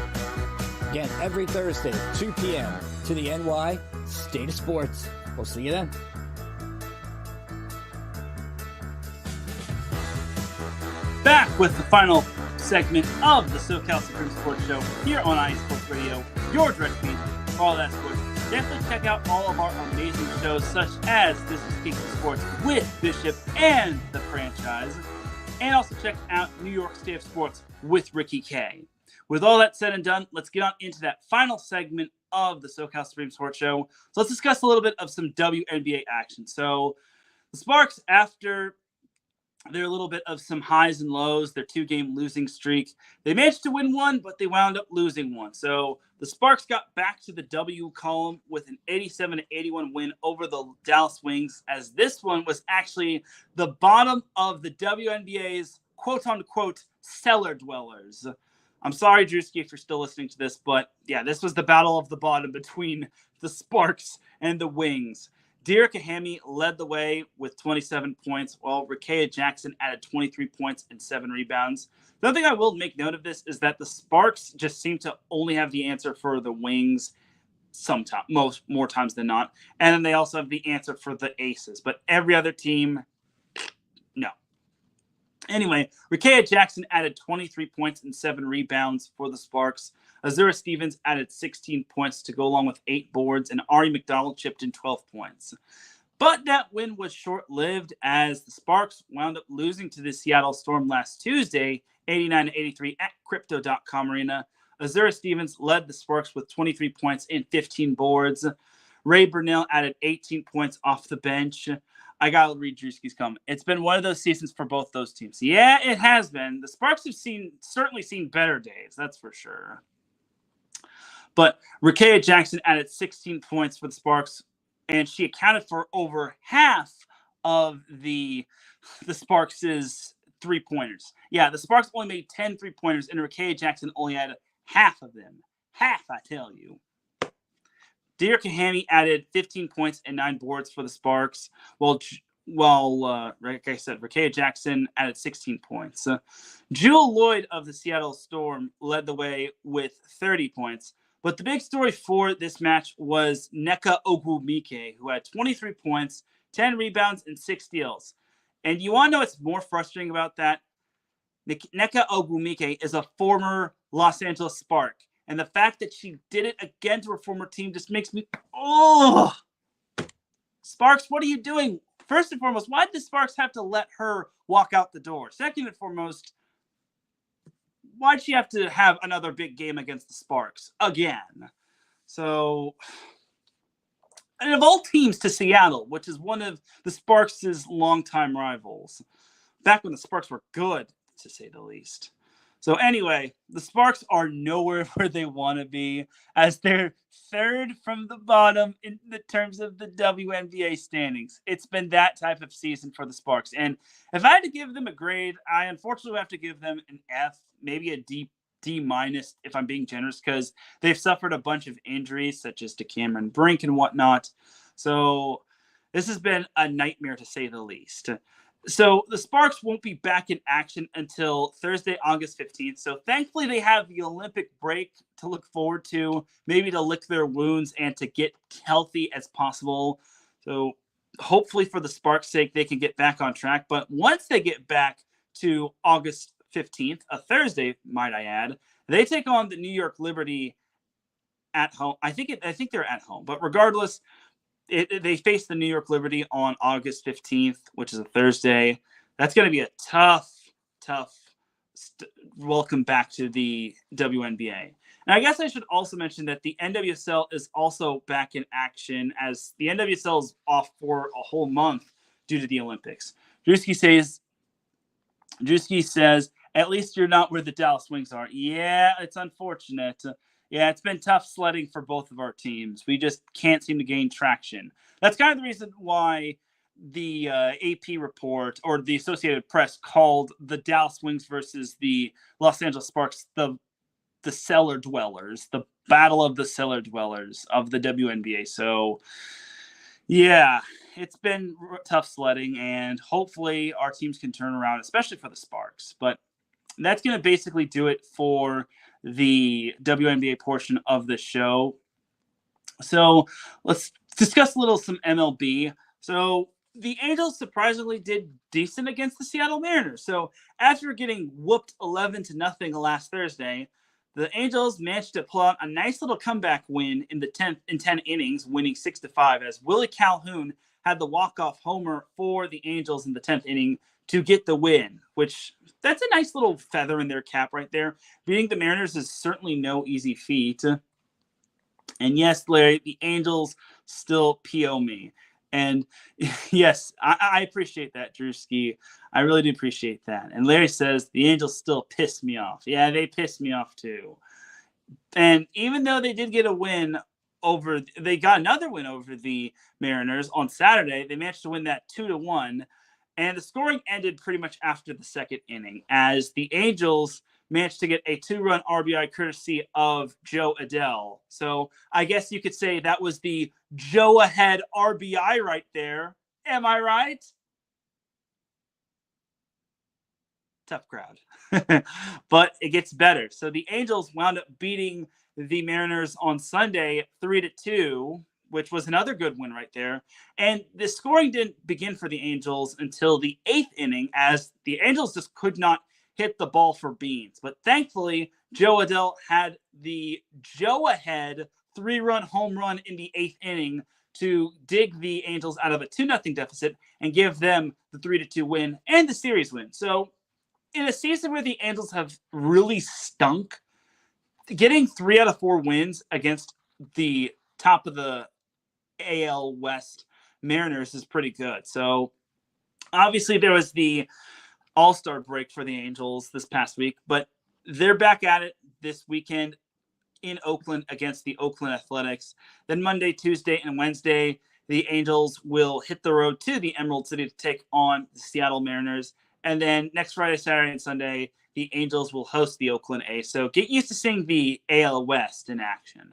Again, every Thursday, 2 p.m. to the NY State of Sports. We'll see you then. Back with the final segment of the SoCal Supreme Sports Show here on IE Sports Radio, your direct feed for all that sports. Definitely check out all of our amazing shows, such as This is KC Sports with Bishop and the Franchise. And also check out New York State of Sports with Ricky K. With all that said and done, let's get on into that final segment of the SoCal Supreme Sports Show. So let's discuss a little bit of some WNBA action. So the Sparks, after their little bit of some highs and lows, their 2-game losing streak, they managed to win one, but they wound up losing one. So the Sparks got back to the W column with an 87-81 win over the Dallas Wings, as this one was actually the bottom of the WNBA's quote-unquote cellar dwellers. I'm sorry, Drewski, if you're still listening to this, but yeah, this was the battle of the bottom between the Sparks and the Wings. Deera Kahami led the way with 27 points, while Rakea Jackson added 23 points and 7 rebounds. The other thing I will make note of this is that the Sparks just seem to only have the answer for the Wings sometimes, more times than not. And then they also have the answer for the Aces. But every other team, no. Anyway, Rakea Jackson added 23 points and 7 rebounds for the Sparks. Azura Stevens added 16 points to go along with 8 boards, and Ari McDonald chipped in 12 points. But that win was short-lived as the Sparks wound up losing to the Seattle Storm last Tuesday, 89-83 at Crypto.com Arena. Azura Stevens led the Sparks with 23 points and 15 boards. Ray Burnell added 18 points off the bench. I got to read Drewski's comment. It's been one of those seasons for both those teams. Yeah, it has been. The Sparks have certainly seen better days, that's for sure. But Rakea Jackson added 16 points for the Sparks, and she accounted for over half of the Sparks' three-pointers. Yeah, the Sparks only made 10 three-pointers, and Rakea Jackson only had half of them. Half, I tell you. Dear Kahami added 15 points and 9 boards for the Sparks, while like I said, Rakea Jackson added 16 points. Jewel Lloyd of the Seattle Storm led the way with 30 points. But the big story for this match was Nneka Ogwumike, who had 23 points, 10 rebounds, and 6 steals. And you want to know what's more frustrating about that? Nneka Ogwumike is a former Los Angeles Spark. And the fact that she did it again to her former team just makes me, oh! Sparks, what are you doing? First and foremost, why did the Sparks have to let her walk out the door? Second and foremost, why'd she have to have another big game against the Sparks again? So, and of all teams to Seattle, which is one of the Sparks' longtime rivals, back when the Sparks were good, to say the least. So anyway, the Sparks are nowhere where they want to be, as they're third from the bottom in the terms of the WNBA standings. It's been that type of season for the Sparks. And if I had to give them a grade, I unfortunately have to give them an F, maybe a D minus if I'm being generous, because they've suffered a bunch of injuries, such as to Cameron Brink and whatnot. So this has been a nightmare, to say the least. So the Sparks won't be back in action until Thursday, August 15th. So thankfully they have the Olympic break to look forward to, maybe to lick their wounds and to get healthy as possible. So hopefully for the Sparks' sake, they can get back on track. But once they get back to August 15th, a Thursday, might I add, they take on the New York Liberty at home. I think they're at home. But regardless, they face the New York Liberty on August 15th, which is a Thursday. That's going to be a tough welcome back to the WNBA. And I guess I should also mention that the NWSL is also back in action, as the NWSL is off for a whole month due to the Olympics. Drewski says, at least you're not where the Dallas Wings are. Yeah, it's unfortunate. Yeah, it's been tough sledding for both of our teams. We just can't seem to gain traction. That's kind of the reason why the AP report or the Associated Press called the Dallas Wings versus the Los Angeles Sparks the cellar dwellers, the battle of the cellar dwellers of the WNBA. So, yeah, it's been tough sledding, and hopefully our teams can turn around, especially for the Sparks. But that's going to basically do it for the WNBA portion of the show. So let's discuss some MLB. So the Angels surprisingly did decent against the Seattle Mariners. So after getting whooped 11-0 last Thursday, the Angels managed to pull out a nice little comeback win in 10 innings, winning 6-5, as Willie Calhoun had the walk-off homer for the Angels in the 10th inning to get the win, which that's a nice little feather in their cap right there. Beating the Mariners is certainly no easy feat. And yes, Larry, the Angels still PO me. And yes, I appreciate that, Drewski. I really do appreciate that. And Larry says the Angels still piss me off. Yeah, they piss me off too. And even though they did get a win they got another win over the Mariners on Saturday, they managed to win that 2-1. And the scoring ended pretty much after the second inning, as the Angels managed to get a 2-run RBI courtesy of Joe Adell. So I guess you could say that was the Joe ahead RBI right there. Am I right? Tough crowd. But it gets better. So the Angels wound up beating the Mariners on Sunday 3-2. Which was another good win right there. And the scoring didn't begin for the Angels until the 8th inning, as the Angels just could not hit the ball for beans. But thankfully, Joe Adell had the Joe ahead 3-run home run in the 8th inning to dig the Angels out of a 2-0 deficit and give them the 3-2 win and the series win. So in a season where the Angels have really stunk, getting 3 out of 4 wins against the top of the AL West Mariners is pretty good. So obviously there was the All-Star break for the Angels this past week, but they're back at it this weekend in Oakland against the Oakland Athletics. Then Monday, Tuesday, and Wednesday, the Angels will hit the road to the Emerald City to take on the Seattle Mariners. And then next Friday, Saturday, and Sunday, the Angels will host the Oakland A's. So get used to seeing the AL West in action.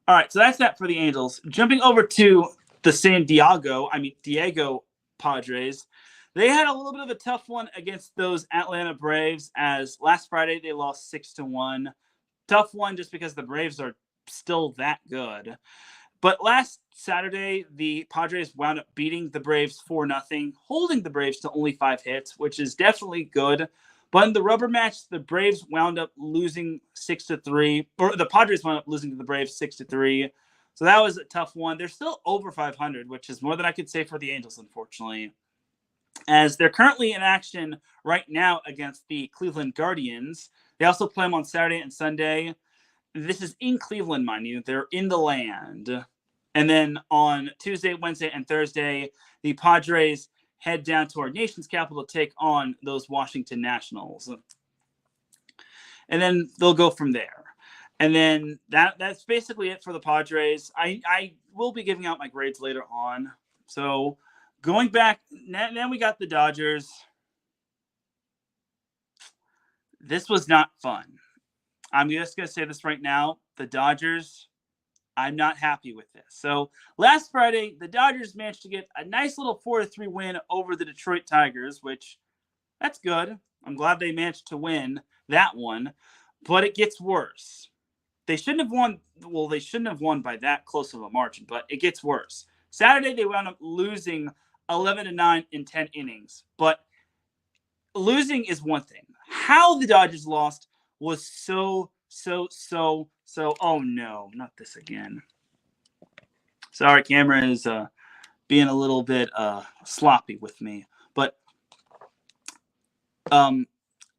All right, so that's that for the Angels. Jumping over to the Diego Padres. They had a little bit of a tough one against those Atlanta Braves, as last Friday they lost 6-1. Tough one just because the Braves are still that good. But last Saturday, the Padres wound up beating the Braves 4-0, holding the Braves to only 5 hits, which is definitely good. But in the rubber match, the Braves wound up losing 6-3, or the Padres wound up losing to the Braves 6-3. So that was a tough one. They're still over 500, which is more than I could say for the Angels, unfortunately, as they're currently in action right now against the Cleveland Guardians. They also play them on Saturday and Sunday. This is in Cleveland, mind you. They're in the land. And then on Tuesday, Wednesday, and Thursday, the Padres head down to our nation's capital to take on those Washington Nationals. And then they'll go from there. And then that's basically it for the Padres. I will be giving out my grades later on. So going back, then we got the Dodgers. This was not fun. I'm just going to say this right now. The Dodgers, I'm not happy with this. So last Friday, the Dodgers managed to get a nice little 4-3 win over the Detroit Tigers, which that's good. I'm glad they managed to win that one, but it gets worse. They shouldn't have won. Well, they shouldn't have won by that close of a margin, but it gets worse. Saturday, they wound up losing 11-9 in 10 innings, but losing is one thing. How the Dodgers lost was so, oh no, not this again. Sorry, camera is being a little bit sloppy with me. But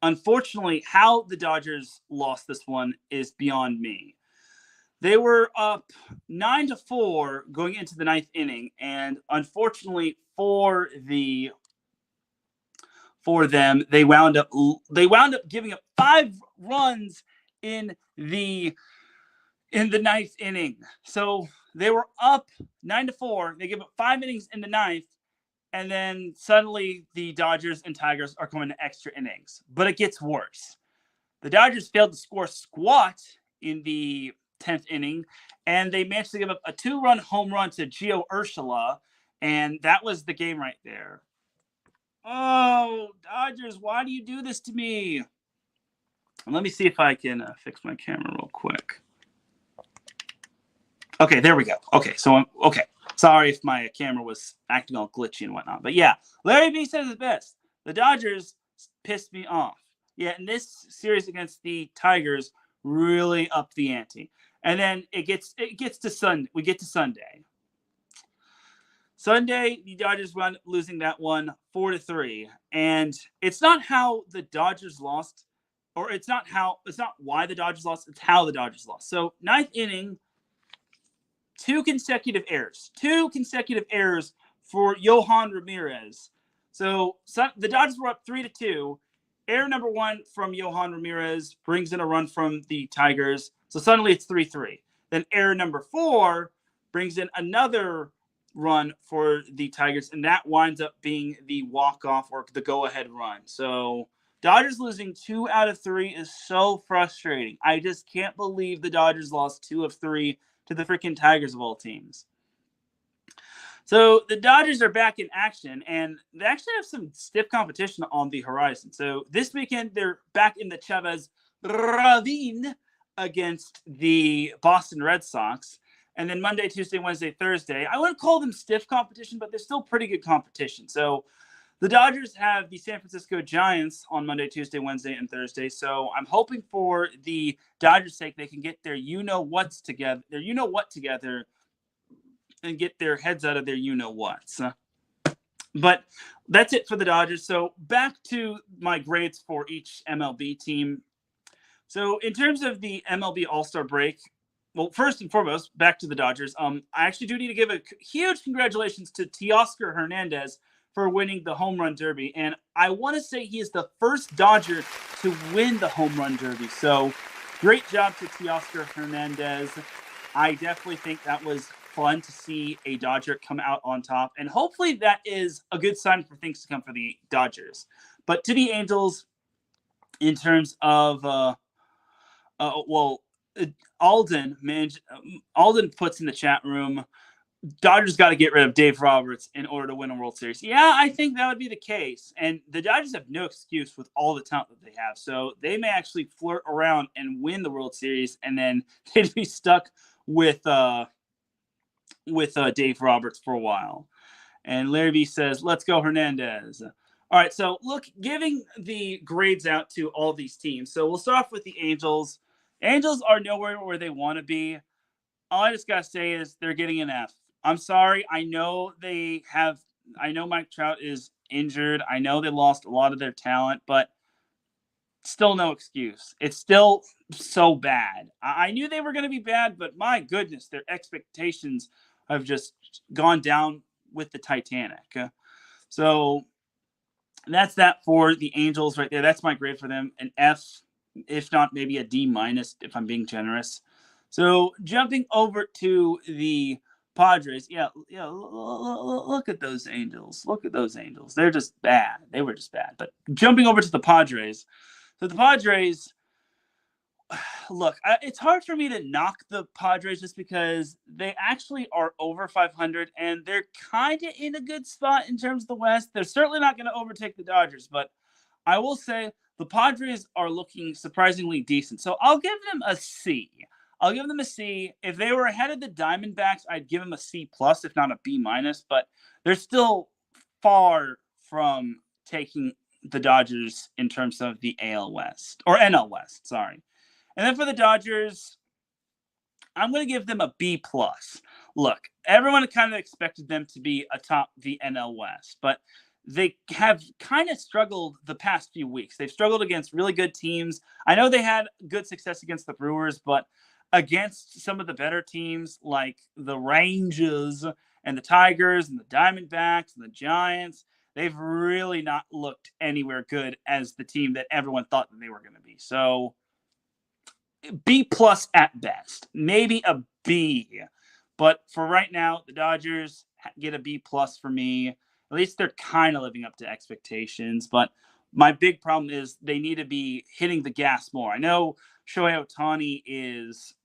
unfortunately, how the Dodgers lost this one is beyond me. They were up 9-4 going into the 9th inning, and unfortunately for them, they wound up giving up 5 runs in the 9th inning. So they were up 9-4. They give up 5 innings in the 9th, and then suddenly the Dodgers and Tigers are coming to extra innings. But it gets worse. The Dodgers failed to score squat in the 10th inning, and they managed to give up a 2-run home run to Gio Urshela, and that was the game right there. Oh, Dodgers, why do you do this to me? Let me see if I can fix my camera real quick. Okay, there we go. Okay, so okay. Sorry if my camera was acting all glitchy and whatnot. But yeah, Larry B says it best. The Dodgers pissed me off. Yeah, and this series against the Tigers really upped the ante. And then it gets to Sunday. We get to Sunday. Sunday, the Dodgers wound up losing that one 4-3. And it's not how the Dodgers lost, or it's not why the Dodgers lost, it's how the Dodgers lost. So 9th inning, 2 consecutive errors. 2 consecutive errors for Yohan Ramirez. So the Dodgers were up 3-2. Error number 1 from Yohan Ramirez brings in a run from the Tigers. So suddenly it's 3-3. Then error number 4 brings in another run for the Tigers, and that winds up being the walk-off or the go-ahead run. So Dodgers losing 2 out of 3 is so frustrating. I just can't believe the Dodgers lost 2 of 3 to the freaking Tigers of all teams. So the Dodgers are back in action, and they actually have some stiff competition on the horizon. So this weekend, they're back in the Chavez Ravine against the Boston Red Sox. And then Monday, Tuesday, Wednesday, Thursday, I wouldn't call them stiff competition, but they're still pretty good competition. So the Dodgers have the San Francisco Giants on Monday, Tuesday, Wednesday, and Thursday. So I'm hoping for the Dodgers' sake they can get their you-know-what together and get their heads out of their you-know-whats. But that's it for the Dodgers. So back to my grades for each MLB team. So in terms of the MLB All-Star break, well, first and foremost, back to the Dodgers. I actually do need to give a huge congratulations to Teoscar Hernandez for winning the Home Run Derby. And I want to say he is the first Dodger to win the Home Run Derby. So great job to Teoscar Hernandez. I definitely think that was fun to see a Dodger come out on top. And hopefully that is a good sign for things to come for the Dodgers. But to the Angels, in terms of, Alden puts in the chat room, Dodgers got to get rid of Dave Roberts in order to win a World Series. Yeah, I think that would be the case. And the Dodgers have no excuse with all the talent that they have. So they may actually flirt around and win the World Series, and then they'd be stuck with Dave Roberts for a while. And Larry B says, let's go Hernandez. All right, so look, giving the grades out to all these teams. So we'll start off with the Angels. Angels are nowhere where they want to be. All I just got to say is they're getting an F. I'm sorry. I know Mike Trout is injured. I know they lost a lot of their talent, but still no excuse. It's still so bad. I knew they were going to be bad, but my goodness, their expectations have just gone down with the Titanic. So that's that for the Angels right there. That's my grade for them. An F, if not maybe a D- if I'm being generous. So jumping over to the Padres, look at those Angels. Look at those Angels. They're just bad. They were just bad. But jumping over to the Padres. So the Padres, look, it's hard for me to knock the Padres just because they actually are over 500 and they're kind of in a good spot in terms of the West. They're certainly not going to overtake the Dodgers, but I will say the Padres are looking surprisingly decent. So I'll give them a C. If they were ahead of the Diamondbacks, I'd give them a C+, if not a B-, but they're still far from taking the Dodgers in terms of the AL West, or NL West, sorry. And then for the Dodgers, I'm going to give them a B+. Look, everyone kind of expected them to be atop the NL West, but they have kind of struggled the past few weeks. They've struggled against really good teams. I know they had good success against the Brewers, but against some of the better teams like the Rangers and the Tigers and the Diamondbacks and the Giants, they've really not looked anywhere good as the team that everyone thought that they were going to be. So B+ at best, maybe a B. But for right now, the Dodgers get a B+ for me. At least they're kind of living up to expectations. But my big problem is they need to be hitting the gas more. I know Shohei Ohtani is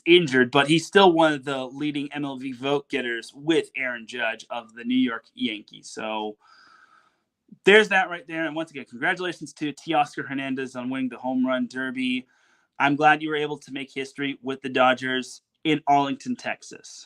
injured, but he's still one of the leading MLB vote getters with Aaron Judge of the New York Yankees. So there's that right there. And once again, congratulations to Teoscar Hernandez on winning the Home Run Derby. I'm glad you were able to make history with the Dodgers in Arlington, Texas.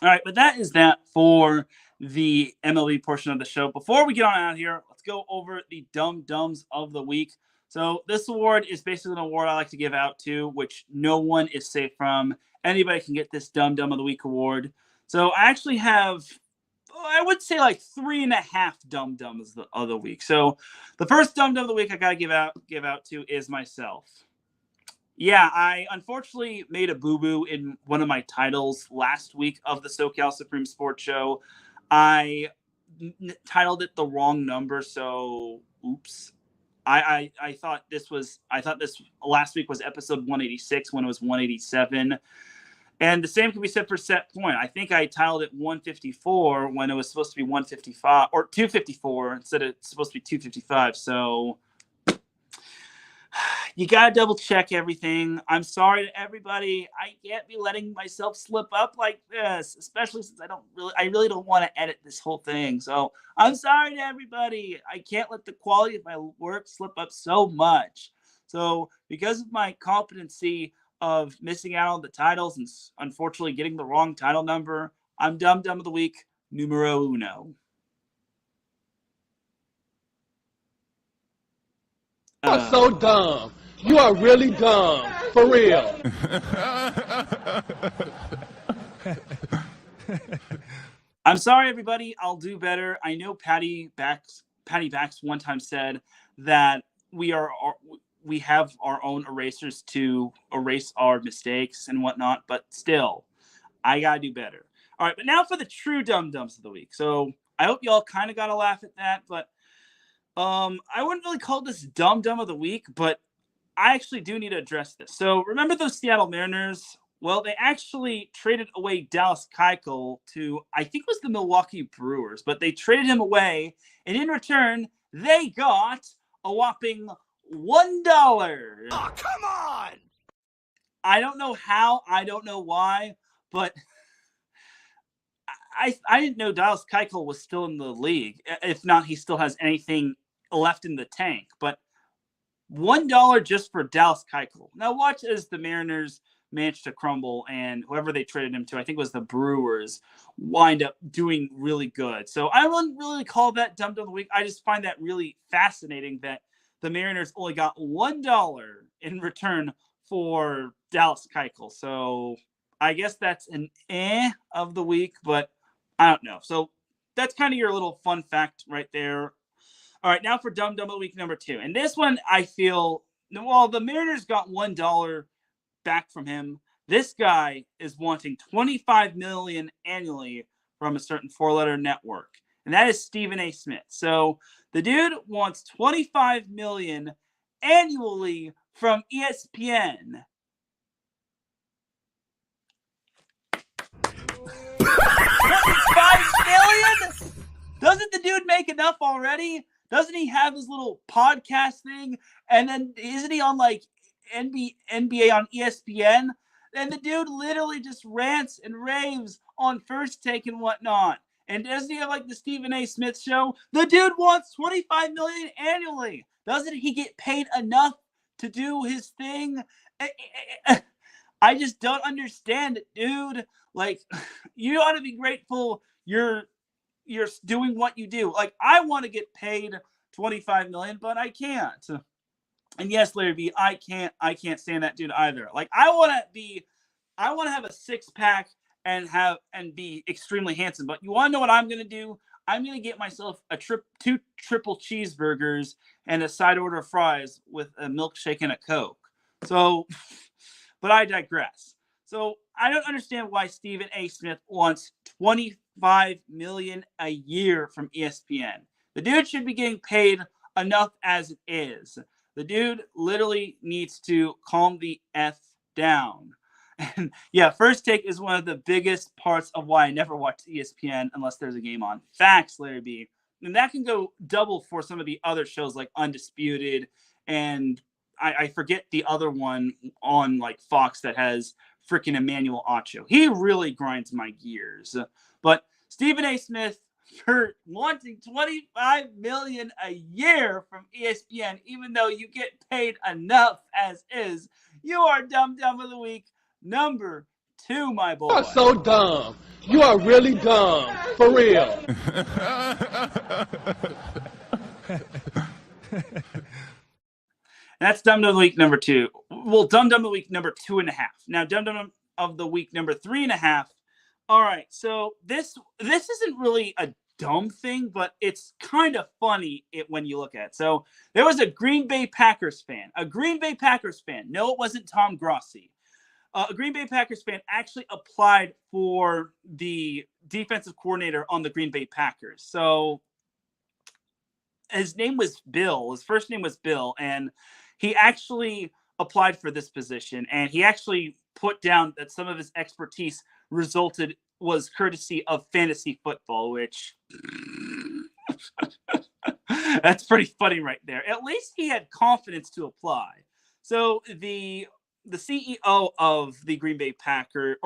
All right, but that is that for the MLB portion of the show. Before we get on out of here, let's go over the Dumb Dumbs of the Week. So this award is basically an award I like to give out to, which no one is safe from. Anybody can get this Dumb Dumb of the Week award. So I actually have, I would say like 3.5 Dumb Dumbs of the week. So the first Dumb Dumb of the week I got to give out to is myself. Yeah, I unfortunately made a boo-boo in one of my titles last week of the SoCal Supreme Sports Show. I titled it the wrong number, so oops. I thought this last week was episode 186 when it was 187. And the same can be said for Set Point. I think I titled it 154 when it was supposed to be 155 or 254 instead of it's supposed to be 255. So you got to double check everything. I'm sorry to everybody. I can't be letting myself slip up like this, especially since I really don't want to edit this whole thing. So I'm sorry to everybody. I can't let the quality of my work slip up so much. So because of my competency of missing out on the titles and unfortunately getting the wrong title number, I'm Dumb Dumb of the Week, numero uno. You are so dumb. You are really dumb. For real. I'm sorry, everybody. I'll do better. I know Patty Backs one time said that we have our own erasers to erase our mistakes and whatnot, but still, I gotta do better. All right, but now for the true dum-dums of the week. So I hope y'all kind of got a laugh at that, but I wouldn't really call this dum-dum of the week, but I actually do need to address this. So remember those Seattle Mariners? Well, they actually traded away Dallas Keuchel to, I think it was the Milwaukee Brewers, but they traded him away, and in return, they got a whopping $1. Oh, come on! I don't know how, I don't know why, but I didn't know Dallas Keuchel was still in the league. If not, he still has anything left in the tank. But $1 just for Dallas Keuchel. Now watch as the Mariners managed to crumble, and whoever they traded him to, I think it was the Brewers, wind up doing really good. So I wouldn't really call that dum-dum of the week. I just find that really fascinating that the Mariners only got $1 in return for Dallas Keuchel. So I guess that's an of the week, but I don't know. So that's kind of your little fun fact right there. All right, now for Dum Dum of the Week number 2. And this one, I feel, well, the Mariners got $1 back from him. This guy is wanting $25 million annually from a certain 4-letter network, and that is Stephen A. Smith. So the dude wants $25 million annually from ESPN. $5 million? Doesn't the dude make enough already? Doesn't he have his little podcast thing? And then isn't he on like NBA on ESPN? And the dude literally just rants and raves on First Take and whatnot. And doesn't he have like the Stephen A. Smith show? The dude wants $25 million annually. Doesn't he get paid enough to do his thing? I just don't understand it, dude. Like, you ought to be grateful you're doing what you do. Like, I want to get paid $25 million, but I can't. And yes, Larry B, I can't stand that dude either. Like, I want to have a 6-pack and be extremely handsome. But you want to know what I'm going to do? I'm going to get myself 2 triple cheeseburgers and a side order of fries with a milkshake and a Coke. So, but I digress. So I don't understand why Stephen A. Smith wants $25 million a year from ESPN. The dude should be getting paid enough as it is. The dude literally needs to calm the F down. And yeah, First Take is one of the biggest parts of why I never watch ESPN unless there's a game on. Facts, Larry B. And that can go double for some of the other shows like Undisputed, and I forget the other one on like Fox that has freaking Emmanuel Acho. He really grinds my gears. But Stephen A. Smith, for wanting $25 million a year from ESPN, even though you get paid enough as is, you are Dum Dum of the Week number 2, my boy. You are so dumb. You are really dumb. For real. That's Dum Dum of the Week number 2. Well, Dum Dum of the Week number 2.5. Now, Dum Dum of the Week number 3.5. All right, so this isn't really a dumb thing, but it's kind of funny when you look at it. So there was a Green Bay Packers fan. No, it wasn't Tom Grossi. A Green Bay Packers fan actually applied for the defensive coordinator on the Green Bay Packers. So his name was Bill. His first name was Bill, and he actually applied for this position, and he actually put down that some of his expertise was courtesy of fantasy football, which that's pretty funny right there. At least he had confidence to apply. So the CEO of the Green Bay Packers,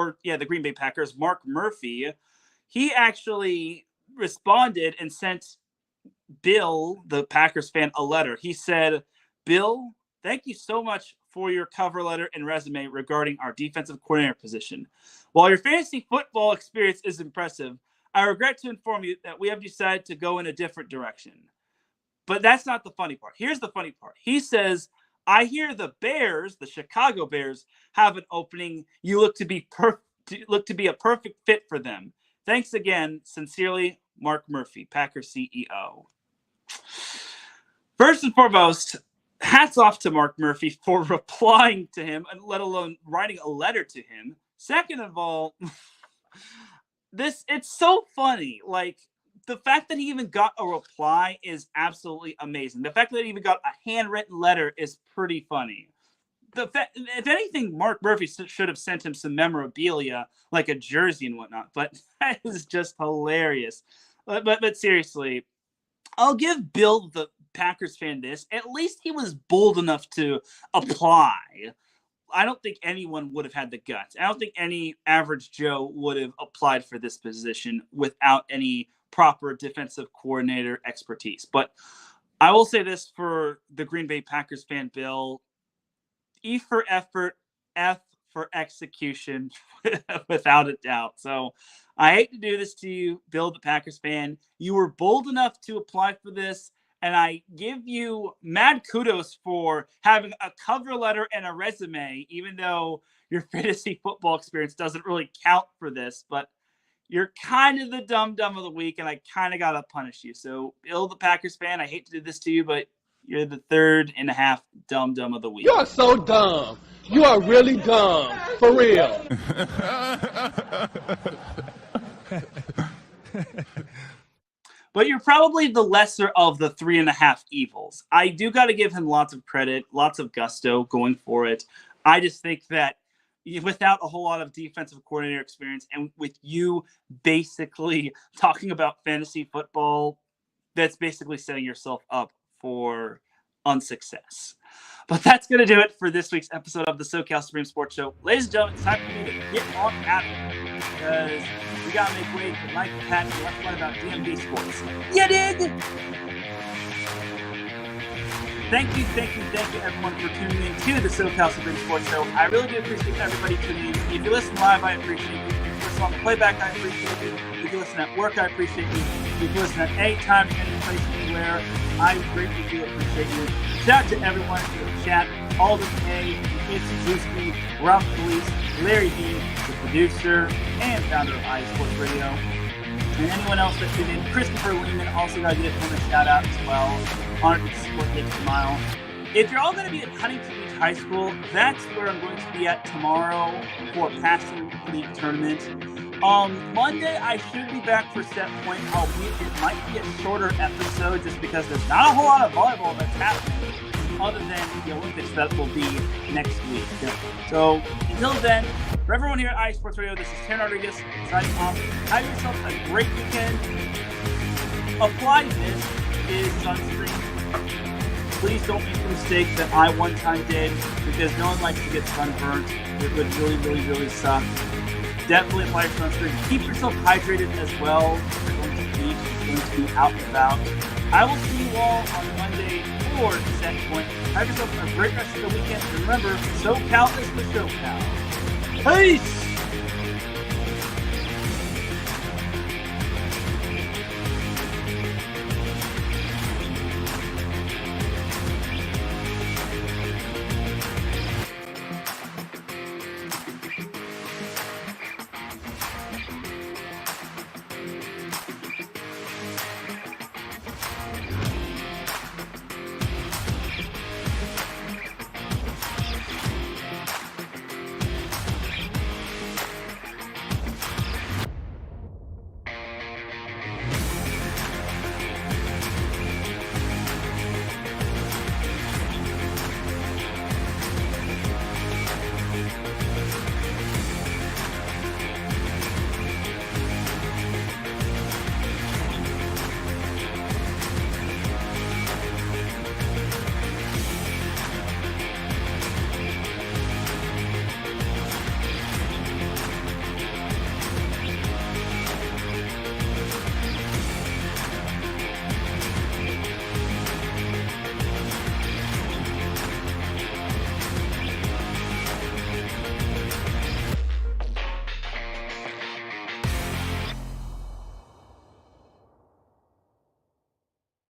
Mark Murphy, he actually responded and sent Bill, the Packers fan, a letter. He said, "Bill, thank you so much for your cover letter and resume regarding our defensive coordinator position. While your fantasy football experience is impressive, I regret to inform you that we have decided to go in a different direction." But that's not the funny part. Here's the funny part. He says, "I hear the Bears, the Chicago Bears, have an opening. You look to be to be a perfect fit for them. Thanks again. Sincerely, Mark Murphy, Packers CEO. First and foremost, hats off to Mark Murphy for replying to him, and let alone writing a letter to him. Second of all, it's so funny. Like, the fact that he even got a reply is absolutely amazing. The fact that he even got a handwritten letter is pretty funny. If anything, Mark Murphy should have sent him some memorabilia, like a jersey and whatnot. But that is just hilarious. But seriously, I'll give Bill, the Packers fan, this. At least he was bold enough to apply. I don't think anyone would have had the guts. I don't think any average Joe would have applied for this position without any proper defensive coordinator expertise. But I will say this for the Green Bay Packers fan, Bill: E for effort, F for execution, without a doubt. So I hate to do this to you, Bill, the Packers fan. You were bold enough to apply for this, and I give you mad kudos for having a cover letter and a resume, even though your fantasy football experience doesn't really count for this. But you're kind of the dumb of the week, and I kind of got to punish you. So, Bill, the Packers fan, I hate to do this to you, but you're the 3.5 dumb of the week. You are so dumb. You are really dumb. For real. But you're probably the lesser of the 3.5 evils. I do got to give him lots of credit, lots of gusto going for it. I just think that without a whole lot of defensive coordinator experience, and with you basically talking about fantasy football, that's basically setting yourself up for unsuccess. But that's going to do it for this week's episode of the SoCal Supreme Sports Show. Ladies and gentlemen, it's time for me to get on out of here, because we got to make way for Mike and Pat, and let's learn about DMV sports. You dig? Thank you, everyone, for tuning in to the SoCal Supreme Sports Show. I really do appreciate everybody tuning in. If you listen live, I appreciate you. If you listen on the playback, I appreciate you. If you listen at work, I appreciate you. If you listen at any time, any place, anywhere, I greatly do appreciate you. Shout out to everyone in the chat, Alden A, It's Drewski, Ralph Police, Larry D, the producer and founder of iSports Radio, and anyone else that tuned in. Christopher Lehman, also got to give him a shout out as well. Honored to support Nick Smile. If you're all going to be at Huntington Beach High School, that's where I'm going to be at tomorrow for a passing league tournament. Monday, I should be back for Set Point, albeit it might be a shorter episode just because there's not a whole lot of volleyball that's happening other than the Olympics that will be next week. So until then, for everyone here at iSports Radio, this is Teran Rodriguez signing off. Have yourself a great weekend. Apply this is sunscreen. Please don't make the mistake that I one time did, because no one likes to get sunburnt. It would really suck. Definitely apply your sunscreen. Keep yourself hydrated as well. If you're going to the beach, you're going to be out and about. I will see you all on Monday for Set Point. Have yourself a great rest of the weekend. And remember, SoCal is the SoCal. Peace!